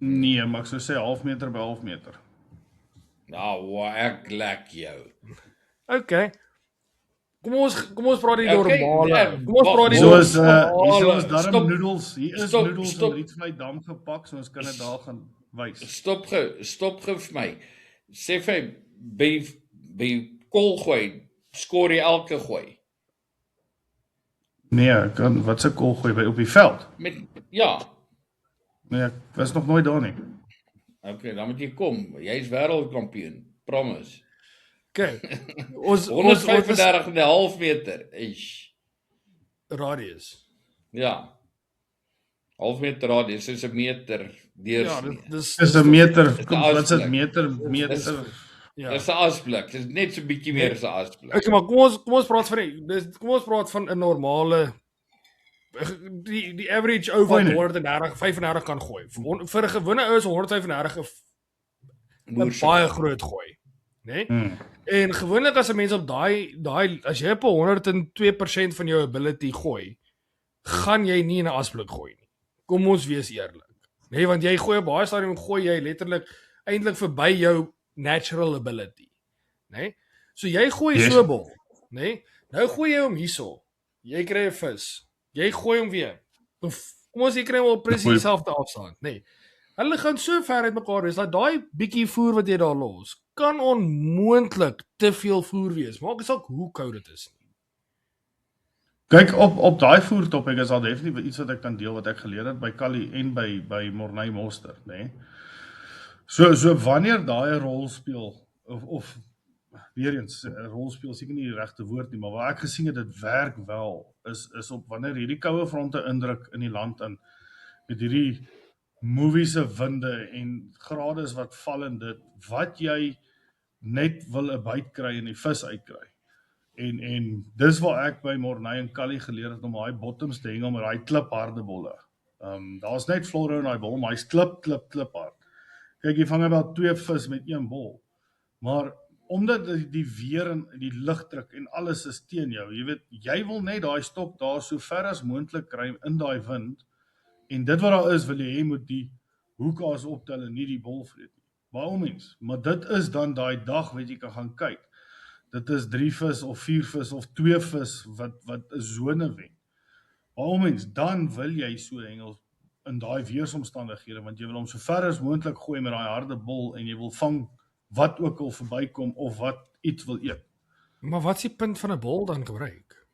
Nee, maar ek sou sê half meter by half meter. Nou, ek lek jou. Okay. Kom ons praat die Okay, normale. Kom ons praat die Hier is normale. darm Stop. noedels. Hier is Stop, noedels stop. in Rietvlei-dam gepak, so ons kan dit daar gaan wys. Stop gou vir my. Sê vir my, by kol gooi, skoor jy elke gooi. Nee, ek kan wat se kol gooi by op die veld. Ja. Nee, ek was nog nooit daar nie. Okay, dan moet jy kom. Jy's wêreldkampioen. Promise. Okay. Ons 135,5 meter. Eish. radius. Ja. Half meter radius is 'n meter deursnee. Dis Dis 'n meter, asblik. wat is dit meter. ja. Dis 'n asblik. Dis net so bietjie meer as 'n asblik. Okay, maar kom ons praat kom ons praat van 'n normale die average ou wat 130, 35 kan gooi. Vir 'n gewone ou is 135 'n baie groot gooi, né? En gewoonlik as 'n mens op daai as jy op 102% van jou ability gooi, gaan jy nie in 'n asblik gooi nie. Kom ons wees eerlik. Nee, want jy gooi op baie stadium gooi jy letterlik eintlik verby jou natural ability, né? So jy gooi so 'n bal, né? Nou gooi jy hom hierso. Jy kry 'n vis. Jy gooi hom weer. Kom ons jy kry hom op presies dieselfde afstand, nê. Hulle gaan so ver uit mekaar wees dat daai bietjie voer wat jy daar los, kan onmoontlik te veel voer wees. Maak nie saak hoe koud dit is nie. Kyk op daai voertop, ek is al definitief iets wat ek kan deel wat ek geleer het by Kali en by Morney Moster, nê. So wanneer daai 'n rol speel of weer eens 'n rol speel seker nie die regte woord nie, maar waar ek gesien het dit werk wel is op wanneer hierdie koue fronte indruk in die land in met hierdie moviese winde en grades wat val in dit, wat jy net wil 'n byt kry en die vis uitkry. En dis waar ek by Morney en Kali geleer het om daai bottoms te hengel met daai klipharde bolle. Daar's net fluoro in daai bol, maar hy's kliphard. Kyk, jy vang about 2 vis met 1 bol. Maar omdat die weer en die lugdruk en alles is teen jou, jy weet, jy wil net daai stok daar so ver as moontlik kry in daai wind. En dit wat daar is, wil jy moet die hoekaas optel en nie die bol vreet nie. Baie mens, maar dit is dan daai dag wat jy kan gaan kyk. Dit is 3 vis of 4 vis of 2 vis wat 'n sone wen. Baie mens, dan wil jy so hengel in daai weeromstandighede, want jy wil hom so ver as moontlik gooi met daai harde bol en jy wil vang wat ook al verbykom of wat iets wil eet. Maar wat is die punt van 'n bol dan gebruik?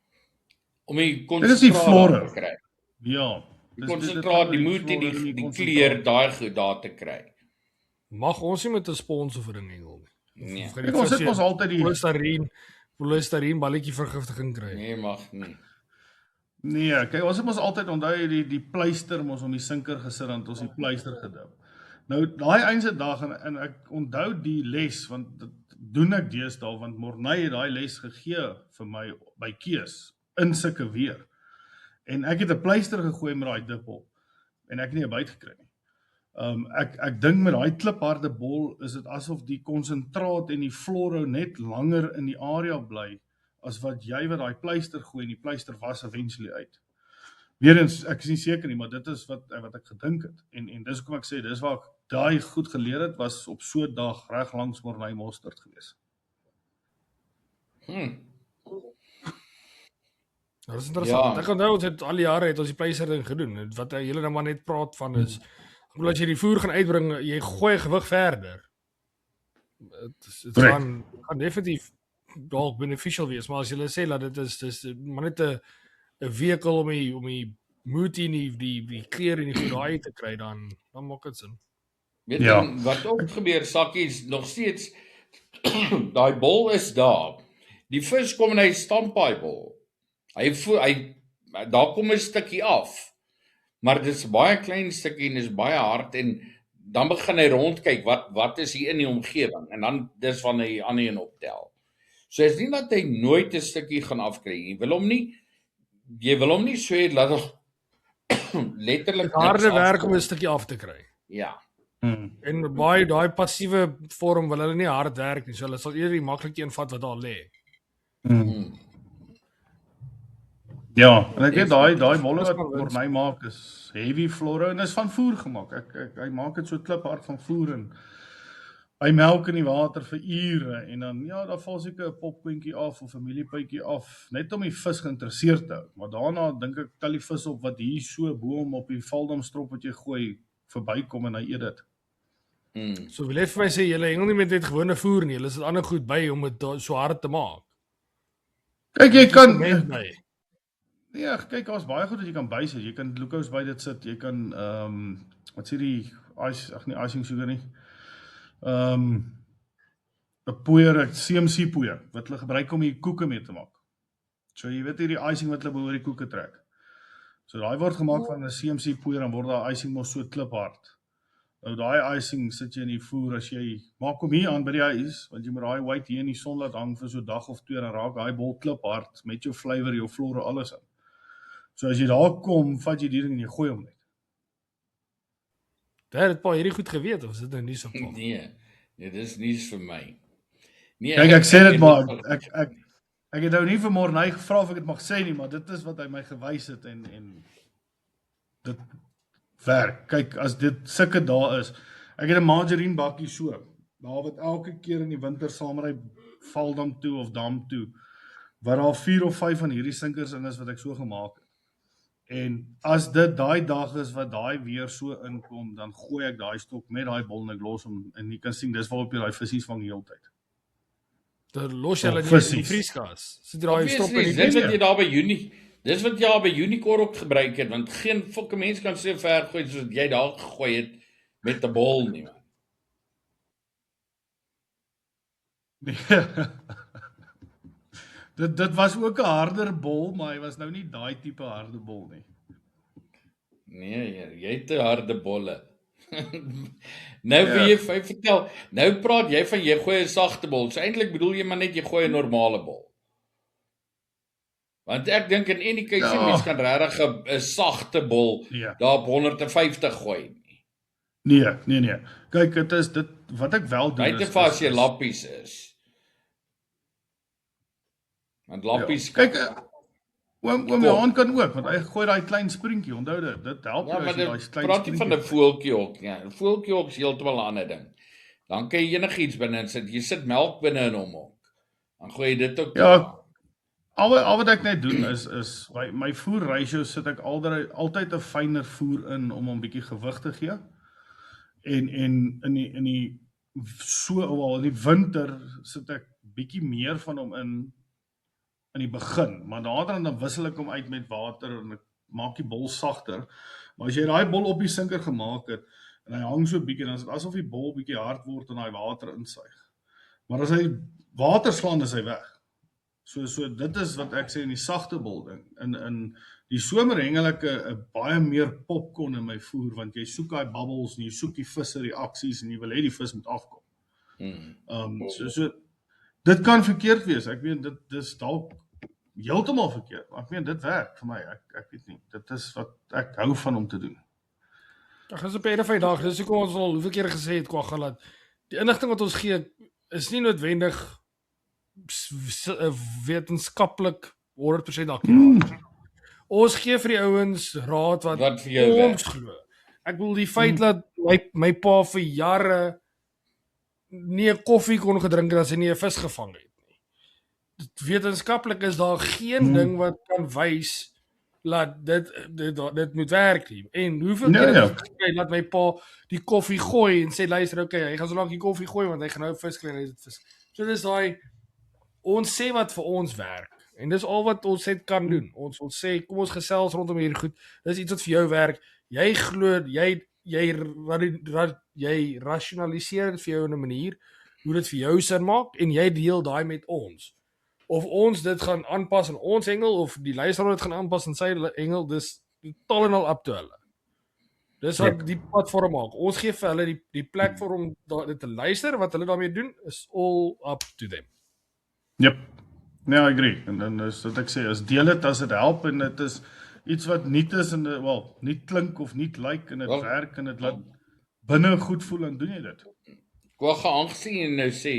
Om die Dit is die flora te kry. Ja. Die konsentraat, die moed en die kleur daai goed daar te kry. Mag ons nie met 'n spons of 'n ding hengel nie. Nee. Kyk, ons sit ons altyd die Polystyreen balletjie vergiftiging kry. Nee, mag nie. Nee, kyk, ons het mos altyd onthou die pleister mos om die sinker gesit en ons die pleister gedip. Nou daai eense dag en ek onthou die les want dit doen ek deesdae want Morney het daai les gegee vir my by Kees in sulke weer. En ek het 'n pleister gegooi met daai dip op en ek het nie 'n byt gekry nie. Ek dink met daai klipharde bol is dit asof die konsentraat en die fluoro net langer in die area bly as wat jy wat daai pleister gooi en die pleister was eventually uit. Weerens, ek is nie seker nie, maar dit is wat ek gedink het. En dis hoekom ek sê, dis waar ek daai goed geleer het, was op so 'n dag reg langs Morney Mostert gewees. Dat is interessant. Ja. Ek onthou ons het al die jare het ons die pleister ding gedoen. Wat jy hele nou maar net praat van is omdat jy die voer gaan uitbring, jy gooi gewig verder. Dit gaan definitief dalk beneficial wees, maar as jy sê dat dit is maar net 'n vehicle om die moed en die kleur en die goed daai te kry, dan maak dit sin. Weet jy wat ook gebeur, sakkies, nog steeds daai bol is daar. Die vis kom en hy stamp daai bol. Daar kom 'n stukkie af. Maar dit is 'n baie klein stukkie en is baie hard en dan begin hy rondkyk wat is hier in die omgewing en dan dis wanneer hy ander een optel. So is nie dat hy nooit 'n stukkie gaan afkry. Jy wil hom nie so hê dat letterlik harde werk om 'n stukkie af te kry. Ja. En daai passiewe vorm wil hulle nie hard werk nie, so hulle sal eerder die maklike een vat wat daar lê. Ja, en ek weet daai bolle Dis wat maar wins. Morney maak is heavy flora en is van voer gemaak. Hy maak dit so kliphard van voer en hy melk in die water vir ure en dan ja, daar val seker 'n popkoentjie af of 'n mieliepytjie af, net om die vis geïnteresseerd te hou. Maar daarna dink ek tel die vis op wat hier so bo hom op die valdamstrop wat jy gooi verbykom en hy eet dit. So wil jy vir my sê julle hengel nie met net gewone voer nie, hulle sit ander goed by om dit so hard te maak. Kyk, jy kan Sement by. ja, kyk, daar's baie goed wat jy kan bysit. Jy kan glucose by dit sit. Jy kan wat sê die icing sugar nie. 'n poeier, CMC poeier wat hulle gebruik om die koeke mee te maak. So jy weet hierdie icing wat hulle behoor die koeke trek. So daai word gemaak van 'n CMC poeier en word daai icing mos so kliphard. Nou daai icing sit jy in die voer as jy maak hom hier aan by die huis, want jy moet daai white hier in die son laat hang vir so 'n dag of 2 dan raak daai bol kliphard met jou flavour, jou flora, alles in. So as jy daar kom, vat jy die ding en jy gooi hom net. Daar het pa hierdie goed geweet of is dit nou nie so pa? Nee, dis nuus vir my. Nee, Kyk, ek sê dit maar ek het nou nie vir Morney gevra of ek dit mag sê nie, maar dit is wat hy my gewys het en dit werk. Kyk, as dit sulke dae is. Ek het 'n margarine bakkie so. Daar wat elke keer in die winter saamry Valdam toe of Dam toe, wat daar 4 of 5 van hierdie sinkers in is wat ek so gemaak het. En as dit daai dag is wat daai weer so inkom, dan gooi ek daai stok met daai bol en ek los hom en jy kan sien dis waarop jy daai visies vang die hele tyd. Dan los jy hulle in die Visies. vrieskas. Sit jy daai stop in die Dis wat jy daar by dis wat jy daar by Unicorn ook gebruik het, want geen fucking mens kan so ver gooi soos jy daar gegooi het met 'n bol nie. Dit was ook 'n harder bol, maar hy was nou nie daai tipe harde bol nie. Nee, jy het te harde bolle. Nou vir jy vertel, nou praat jy van jy gooi 'n sagte bol. So eintlik bedoel jy maar net jy gooi 'n normale bol. Want ek dink in any case mens kan regtig 'n sagte bol daar op 150 gooi. Nee. Kyk, dit is dit wat ek wel doen is as jy lappies is. Want lappies kyk, oom Johan kan ook, want hy gooi daai klein sprinkie, onthou dit help ja, as jy daai klein praat nie van 'n voeltjie ook, ja. 'n Voeltjie ook is heeltemal 'n ander ding. Dan kan jy enigiets binne insit. Jy sit melk binne in hom ook. Dan gooi jy dit ook. Ja. Al wat ek net doen is my voer ratio sit ek altyd 'n fyner voer in om hom bietjie gewig te gee. En in die winter sit ek bietjie meer van hom in die begin, maar dan wissel ek hom uit met water en ek maak die bol sagter. Maar as jy daai bol op die sinker gemaak het en hy hang so bietjie, dan is dit asof die bol bietjie hard word en daai water insuig. Maar as hy water slaan, is hy weg. So dit is wat ek sê in die sagte bol ding. In die somer hengel ek 'n baie meer popcorn in my voer, want jy soek daai bubbles en jy soek die visse reaksies en jy wil hê die vis moet afkom. So dit kan verkeerd wees. Ek weet dit is dalk heeltemal verkeerd, maar ek weet dit werk vir my. Ek weet nie. Dit is wat ek hou van om te doen. Ag, dis op 'n van die dae. Dis hoekom ons al hoeveel keer gesê het Kwagga dat die inligting wat ons gee is nie noodwendig wetenskaplik 100% akuraat. Ons gee vir die ouens raad wat vir jou ons glo. Ek bedoel die feit dat my pa vir jare nie 'n koffie kon gedrink het as hy nie 'n vis gevang het nie. Wetenskaplik is daar geen ding wat kan wys dat dit moet werk nie. En hoeveel keer het ek gekry dat my pa die koffie gooi en sê luister, okay, hy gaan so lank die koffie gooi want hy gaan nou vis kry en hy het vis. So dis daai ons sê wat vir ons werk. En dis al wat ons net kan doen. Ons wil sê kom ons gesels rondom hierdie goed. Dis iets wat vir jou werk. Jy glo jy rasionaliseer dit vir jou in 'n manier hoe dit vir jou sin maak en jy deel daai met ons. Of ons dit gaan aanpas in ons hengel of die luisteraar dit gaan aanpas in sy hengel, dis totaal en al up to hulle. Dis wat die platform maak. Ons gee vir hulle die platform om dit te luister, wat hulle daarmee doen is all up to them. Yep. Nee, I agree. En dan is wat ek sê, as deel dit as dit help en dit is iets wat nuut is en nie klink of nie lyk en dit werk en dit laat binne goed voel en doen jy dit. Ek wou geaangesien en nou sê,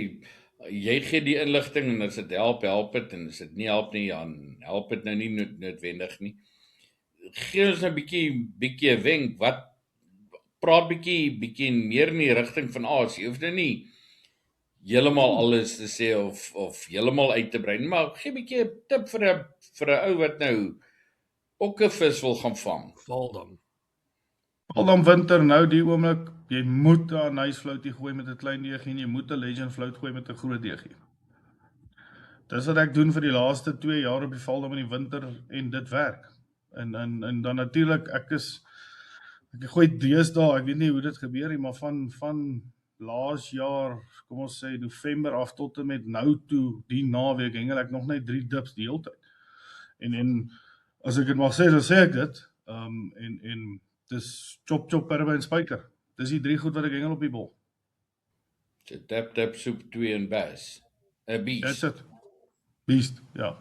jy gee die inligting en as dit help het en as dit nie help nie, dan help dit nou nie noodwendig nie. Gee ons 'n bietjie 'n wenk, wat praat bietjie meer in die rigting van jy hoef nou nie heeltemal alles te sê of heeltemal uit te brei, maar gee bietjie 'n tip vir 'n ou wat nou ook 'n vis wil gaan vang. Val dan. Al dan winter nou die oomblik, jy moet 'n nice floutie gooi met 'n klein deegie en jy moet 'n legend flout gooi met 'n groot deegie. Dis wat ek doen vir die laaste 2 jaar op die Valdam in die winter en dit werk. En dan natuurlik ek gooi deesdae, ek weet nie hoe dit gebeur nie, maar van laas jaar, kom ons sê November af tot en met nou toe, die naweek hengel ek nog net 3 dips die hele tyd. En as ek dit mag sê, dan sê ek dit. En dis chop perwe en spyker. Dis die 3 goed wat ek hengel op die bol. So tap soep 2 en bass. 'n beast. That's it. Beast, ja.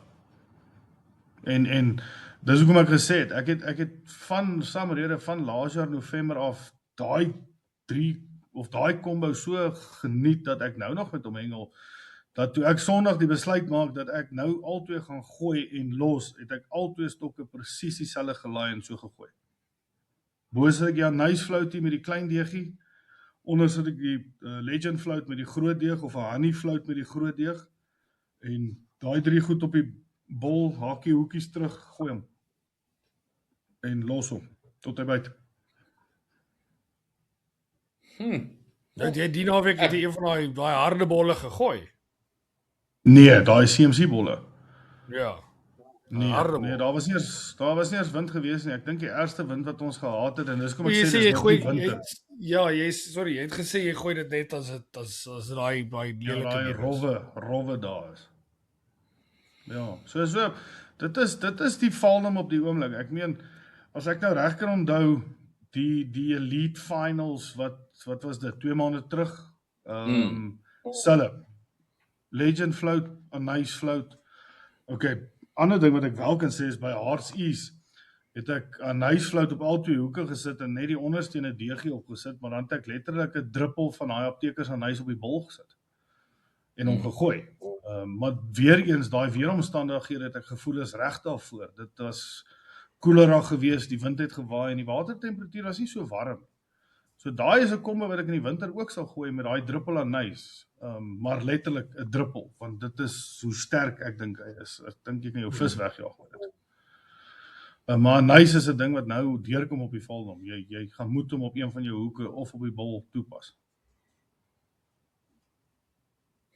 En dis hoekom ek gesê het, ek het van samerede van laas jaar November af daai 3 of daai combo so geniet dat ek nou nog met hom hengel, dat toe ek Sondag die besluit maak dat ek nou albei gaan gooi en los, het ek albei stokke presies dieselfde gelaai en so gegooi. Bo sit ek nice floutie met die klein deegie, onder sit ek die legend flout met die groot deeg of 'n honey flout met die groot deeg, en daai 3 goed op die bol, hakie hoekies terug, gooi hom en los hom tot hy byt. Nou jy die naweek het jy een van daai harde bolle gegooi. Nee, daai CMC bolle. Ja. Nee, harde nee, bol. daar was nie eens wind gewees nie. Ek dink die ergste wind wat ons gehad het, en dis kom ek Jy sê sê dis jy nog gooi nie winter. jy het gesê jy gooi dit net as daai Ja, lelike daai rowwe daar is. Ja, so dit is die Valdam op die oomblik. Ek meen, as ek nou reg kan onthou, die Elite Finals wat was dit 2 maande terug? Sulle. Legend float, 'n nice float. Okay, ander ding wat ek wel kan sê is by Hearts Ease het ek 'n nice float op al 2 hoeke gesit en net die onderste 'n deegie opgesit, maar dan het ek letterlik 'n druppel van daai aptekers aan nice op die bol gesit en hom gegooi. Maar weer eens daai weeromstandighede het ek gevoel is reg daarvoor. Dit was koeler geweest, die wind het gewaai en die watertemperatuur was nie so warm. So daai is 'n kombe wat ek in die winter ook sal gooi met daai druppel aan nice. Maar letterlik 'n druppel, want dit is hoe sterk ek dink hy is. Ek dink jy kan jou vis wegjaag met dit. Maar nice is 'n ding wat nou deurkom op die Valdam. Jy gaan moet hom op een van jou hoeke of op die bol toepas.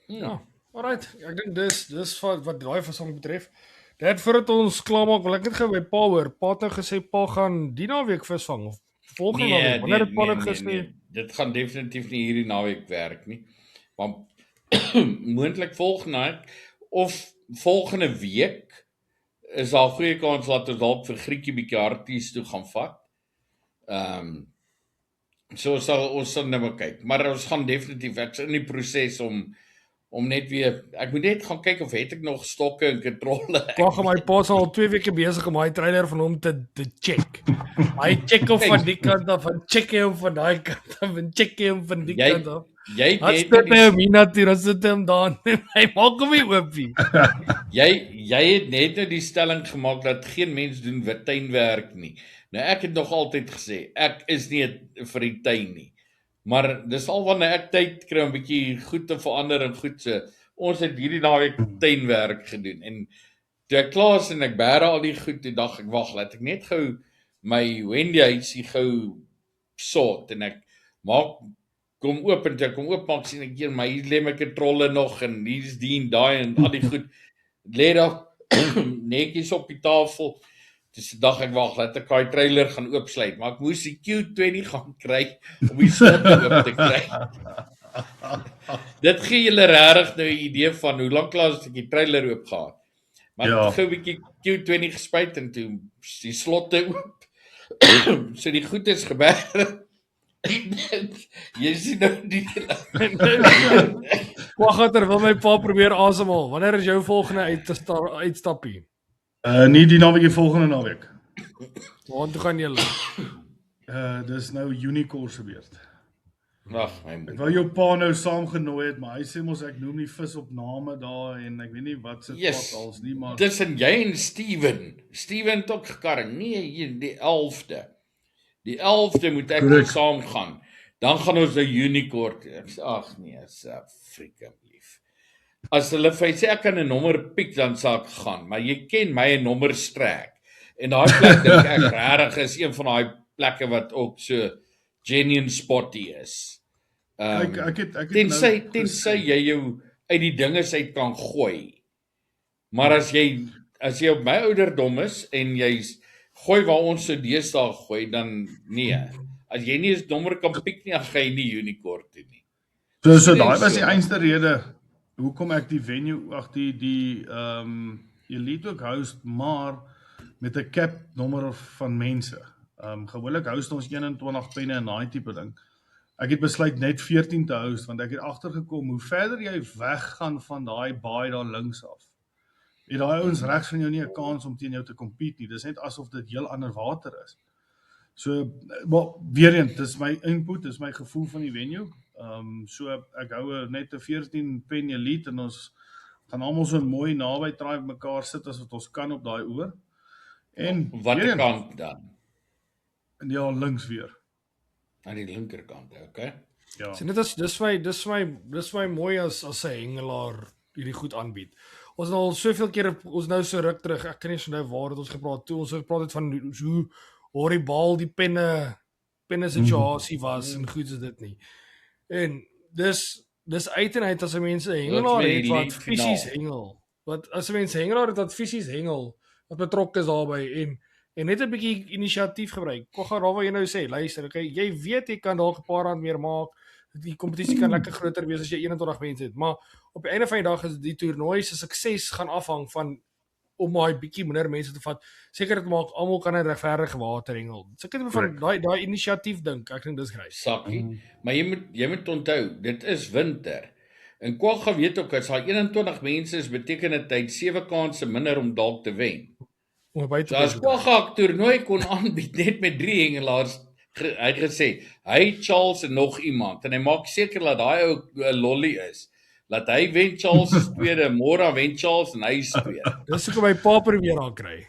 Ja, alright. Ek dink dis wat daai versaming betref. Dit voordat ons klaarmaak, wil ek net gou by Pa hoor. Pa het nou gesê Pa gaan die naweek visvang of volgende naweek. Wanneer het Pa dit gesê? Dit gaan definitief nie hierdie naweek werk nie. Want moontlik volgende naweek of volgende week is daar 'n goeie kans dat ons dalk vir Grietjie bietjie harties toe gaan vat. So ons sal nou maar kyk, maar ons gaan definitief ek's in die proses om net weer, ek moet net gaan kyk of het ek nog stokke en kontrole. Pa gaan my Pa al 2 weke besig om daai trailer van hom te check. Hy check hom van die kant af, en check hom van daai kant af, en check hom van die kant af. Jy het net Minatuur sit hom daar. Hy maak hom nie oop nie. Jy het net nou die stelling gemaak dat geen mens doen wat tuinwerk nie. Nou ek het nog altyd gesê ek is nie vir die tuin nie. Maar dis al wanneer ek tyd kry om 'n bietjie goed te verander en goed so. Ons het hierdie naweek tuinwerk gedoen en toe ek klaar is en ek bære al die goed, toe dag ek wag, laat ek net gou my Wendy huisie gou sort en ek kom oop en toe ek kom oopmaak sien ek hier my hier lê my kontrole nog en hier's die en daai en al die goed lê daar netjies op die tafel. Dis die dag ek wag, laat ek daai trailer gaan oopsluit, maar ek moes die Q20 gaan kry om die slot oop te kry. Dit gee julle regtig nou 'n idee van hoe lank laas ek die trailer oop gehad. Maar ek het gou 'n bietjie Q20 gespuit en toe die slotte oop. So die goed is gebeur. Jy sien nou die Wagter wil my Pa probeer asemhaal. Wanneer is jou volgende uitstappie? Nie die naweek, die volgende naweek. Waar toe gaan julle? Dis nou Unicorn se beurt. Ag my Ek moeder. wou jou pa nou saamgenooi het, maar hy sê mos ek noem nie vis op name daar en ek weet nie wat se Yes, pad als nie, maar tussen jy en Steven het ook gekarring. Nee, die 11de. Die 11de moet ek Correct. saam gaan. Dan gaan ons 'n unicorn. Ag nee, is 'n freaking lief. As hulle vir my sê ek kan 'n nommer piek, dan sal ek gaan, maar jy ken my 'n nommer strek. En daai plek dink ek regtig is een van daai plekke wat ook so genuine spotty is. ek het Tensy nou tensy jy jou uit die dinges uit kan gooi. Maar as jy op my ouderdom is en jy gooi waar ons so deesdae gooi, dan nee. As jy nie eens nommer kan piek nie, dan gaan jy nie unicorn toe nie. So Nee, daai was so, die man. einste rede hoekom ek die venue, die Elite ook host, maar met 'n cap nommer van mense. Gewoonlik host ons 21 penne en daai tipe ding. Ek het besluit net 14 te host want ek het agtergekom hoe verder jy weggaan van daai baai daar links af. Het daai ouens regs van jou nie 'n kans om teen jou te compete nie. Dis net asof dit heel ander water is. So, maar weer eens, dis my input, dis my gevoel van die venue. So ek hou net 'n 14 pen elite en ons gaan almal so mooi naby traai mekaar sit as wat ons kan op daai oor. En Watter weer eens, kant dan? ja, links weer. Aan die linkerkant, okay? Ja. So dis my mooi as 'n hengelaar hierdie goed aanbied. Ons het al soveel keer ons nou so ruk terug. Ek kan nie so nou waar het ons gepraat toe. Ons het gepraat het van hoe horribaal die penne situasie was en goed is dit nie. En dis uit en uit as 'n mens 'n hengelaar het wat fisies hengel. Wat as 'n mens hengelaar het wat fisies hengel, wat betrokke is daarbey en net 'n bietjie inisiatief gebruik. Kom gaan daar waar jy nou sê, luister, okay, jy weet jy kan dalk 'n paar rand meer maak. Die kompetisie kan lekker groter wees as jy 21 mense het, maar op die einde van die dag is die toernooi se sukses gaan afhang van om daai bietjie minder mense te vat. Seker dit maak almal kan 'n regverdige water hengel. Seker van daai inisiatief dink, ek dink dis gryp. Sakkie. Maar jy moet onthou, dit is winter. En Kwagga weet ook as daar 21 mense is, beteken dit hy het 7 kansse minder om dalk te wen. Om by te So as Kwagga toernooi kon aanbied net met 3 hengelaars, hy het gesê, hy, Charles en nog iemand, en hy maak seker dat daai ou 'n lolly is. Laat hy wen Charles is tweede, môre wen Charles en hy is tweede. Dis hoekom my pa probeer daar kry.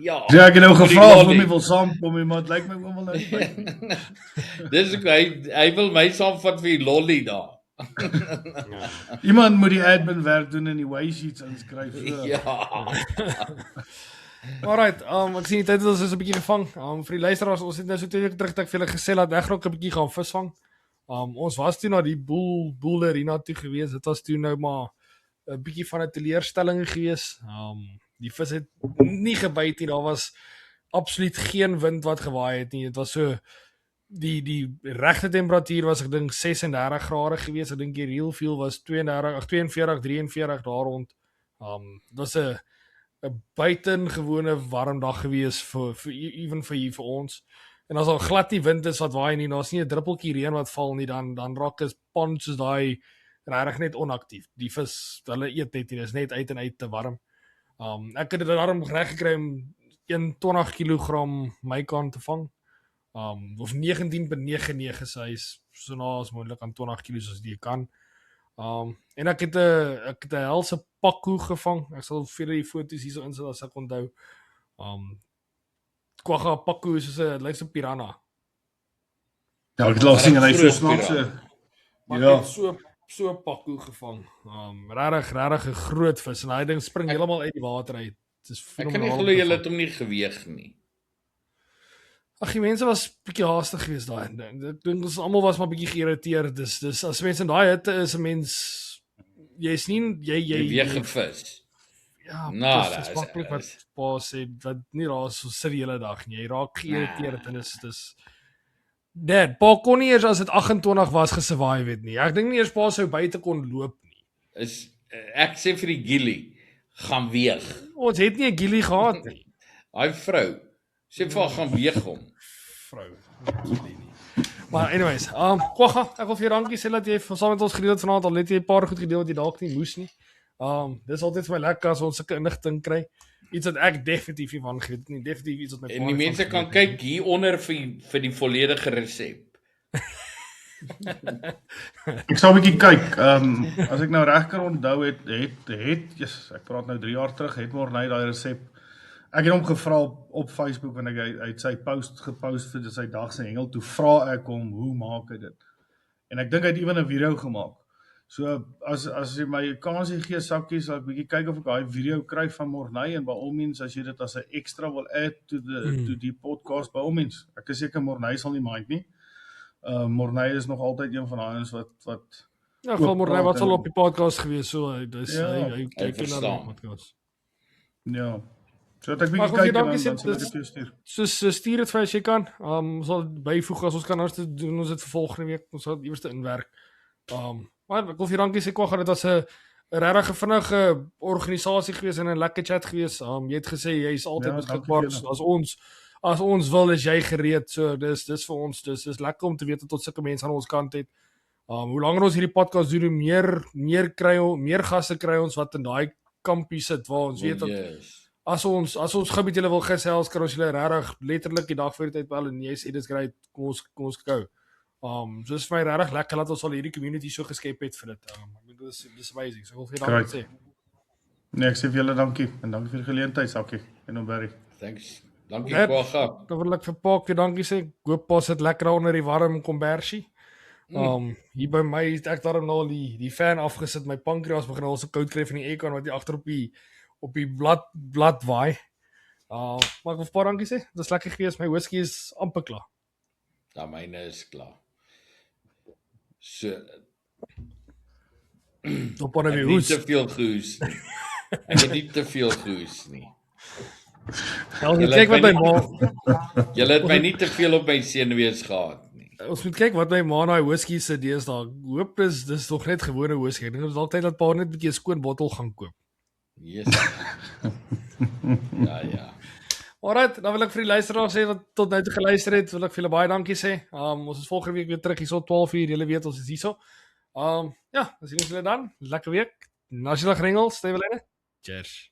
Ja. Ja, ek het nou vir die gevra of lolly. hom wil saamkom, maar dit lyk my oom wil nou nie by. Dis ook hy wil my saamvat vir die lolly daar. Iemand moet die admin werk doen en die way sheets inskryf. So. Ja. Alright, ek sien die tyd het ons is 'n bietjie gevang. Vir die luisteraars, ons het nou so 2 weke terug dat ek vir julle gesê dat ek ook 'n bietjie gaan visvang. Ons was toe na die Boel Arena toe gewees. Dit was toe nou maar 'n bietjie van 'n teleurstelling gewees. Die vis het nie gebyt nie. Daar was absoluut geen wind wat gewaai het nie. Dit was so die regte temperatuur was ek dink 36 grade gewees. Ek dink die real feel was 42, 43 daar rond. Dit was 'n buitengewone warm dag gewees vir ons. En as al glad nie wind is wat waai nie, daar's nie 'n druppeltjie reën wat val nie, dan raak is pond soos daai regtig net onaktief. Die vis, hulle eet net nie, dis net uit en uit te warm. Ek het dit daarom reg gekry om 20 kg my kant te vang. Of 19.99 sê hy's so na as moontlik aan 20 kg as jy kan. En ek het 'n helse pakkoe gevang. Ek sal vir die foto's hierso insit as ek onthou. Kwagga pakkoe is so 'n lyk so piranha. Ja, ek het laat sien en hy so snaakse. Maar Ja. ek het so 'n pakkoe gevang. Regtig 'n groot vis en hy ding spring heeltemal uit die water uit. Dit is Ek kan nie fenomenaal glo om te julle vang. het hom nie geweeg nie. Ag, die mense was bietjie haastig geweest daai. Ek dink ons almal was maar bietjie geïrriteerd. Dis as mense in daai hitte is 'n mens jy's nie Jy weeg 'n vis. ja, Nou, dis dis- maklik wat pa sê wat nie daar so sit die hele dag nie. Jy raak geïrriteerd en dis Dad, pa kon nie eers as dit 28 was gesurvive het nie. Ek dink nie eers pa sou buite kon loop nie. Ek sê vir die gilly, gaan weeg. Ons het nie 'n gilly gehad nie. Daai vrou sê vir haar gaan weeg hom. Vrou. Maar anyways, Kwagga, ek wil vir jou dankie sê dat jy saam met ons gedeel het vanaand. Al het jy 'n paar goed gedeel wat jy dalk nie moes nie. Dis altyd vir my lekker as ons sulke inligting kry. Iets wat ek definitief nie van geweet het nie. Definitief iets wat my En die mense kan kyk hieronder vir die volledige resep. Ek sal 'n bietjie kyk. As ek nou reg kan onthou ek praat nou 3 jaar terug, het Morney daai resep. Ek het hom gevra op Facebook en hy het sy post gepost vir sy dag se hengel. Toe vra ek hom, hoe maak hy dit? En ek dink hy het ewen 'n video gemaak. So as jy my kansie gee sakkies, sal ek bietjie kyk of ek daai video kry van Morney en by al means as jy dit as 'n ekstra wil add to die podcast by al means. Ek is seker Morney sal nie mind nie. Morney is nog altyd een van daai ons wat Ja, geval Morney wat sal op die podcast gewees, so dis hy kyk na die verstaan. podcast. Ja. So dat ek Maar bietjie goed, kyk en dankie, dan sal ek dis- dit jou stuur. So stuur dit vir as jy kan. Ons sal byvoeg as ons kan, anders doen ons dit vir volgende week. Ons sal iewers te inwerk. Maar ek wil vir dankie sê Kwagga, dit was 'n regtig vinnige organisasie gewees en 'n lekker chat gewees. Jy het gesê jy's altyd Ja, beskikbaar. dankie vir So as ons wil is jy gereed. So dis vir ons. Dis lekker om te weet dat ons sulke mense aan ons kant het. Hoe langer ons hierdie podcast doen, hoe meer gaste kry ons wat in daai kampie sit waar ons weet dat Yes. as ons gou met julle wil gesels, kan ons julle regtig letterlik die dag voor die tyd bel en jy sê dis great, kom ons gou. So is vir my regtig lekker dat ons al hierdie community so geskep het vir dit. Ek dink dis amazing. So ek wil vir Great. dankie sê. Nee, ek sê vir julle dankie en dankie vir die geleentheid, Sakkie en Omberry. Thanks. Dankie Net- Kwagga. Dan wil ek vir Paak weer dankie sê. Ek hoop pas dit lekker daar onder die warm kombersie. Hier by my het ek daarom nou al die fan afgesit, my pankreas begin al so koud kry van die aircon wat hier agter op die blad waai. Maar ek wil vir Paak dankie sê. Dit is lekker gewees. My whisky is amper klaar. Ja, myne is klaar. So, Op aan ek die het nie hoes. te veel gehoes nie. Ek het nie te veel gehoes nie. Ja, ons moet kyk wat my ma Julle het my nie te veel op my senuwees gehad nie. ons moet kyk wat my ma daai whisky se deesdae. Hoop dis nog net gewone whisky. Ek dink ons dalk tyd dat pa net 'n bietjie 'n skoon bottel gaan koop. Yes. Ja. Alright, dan wil ek vir die luisteraars sê wat tot nou toe geluister het, wil ek vir julle baie dankie sê. Ons is volgende week weer terug hierso 12:00. Julle weet ons is hierso. Ja, dan sien ons julle dan. Lekker week. Nasionale Grengel, stay wel. Cheers.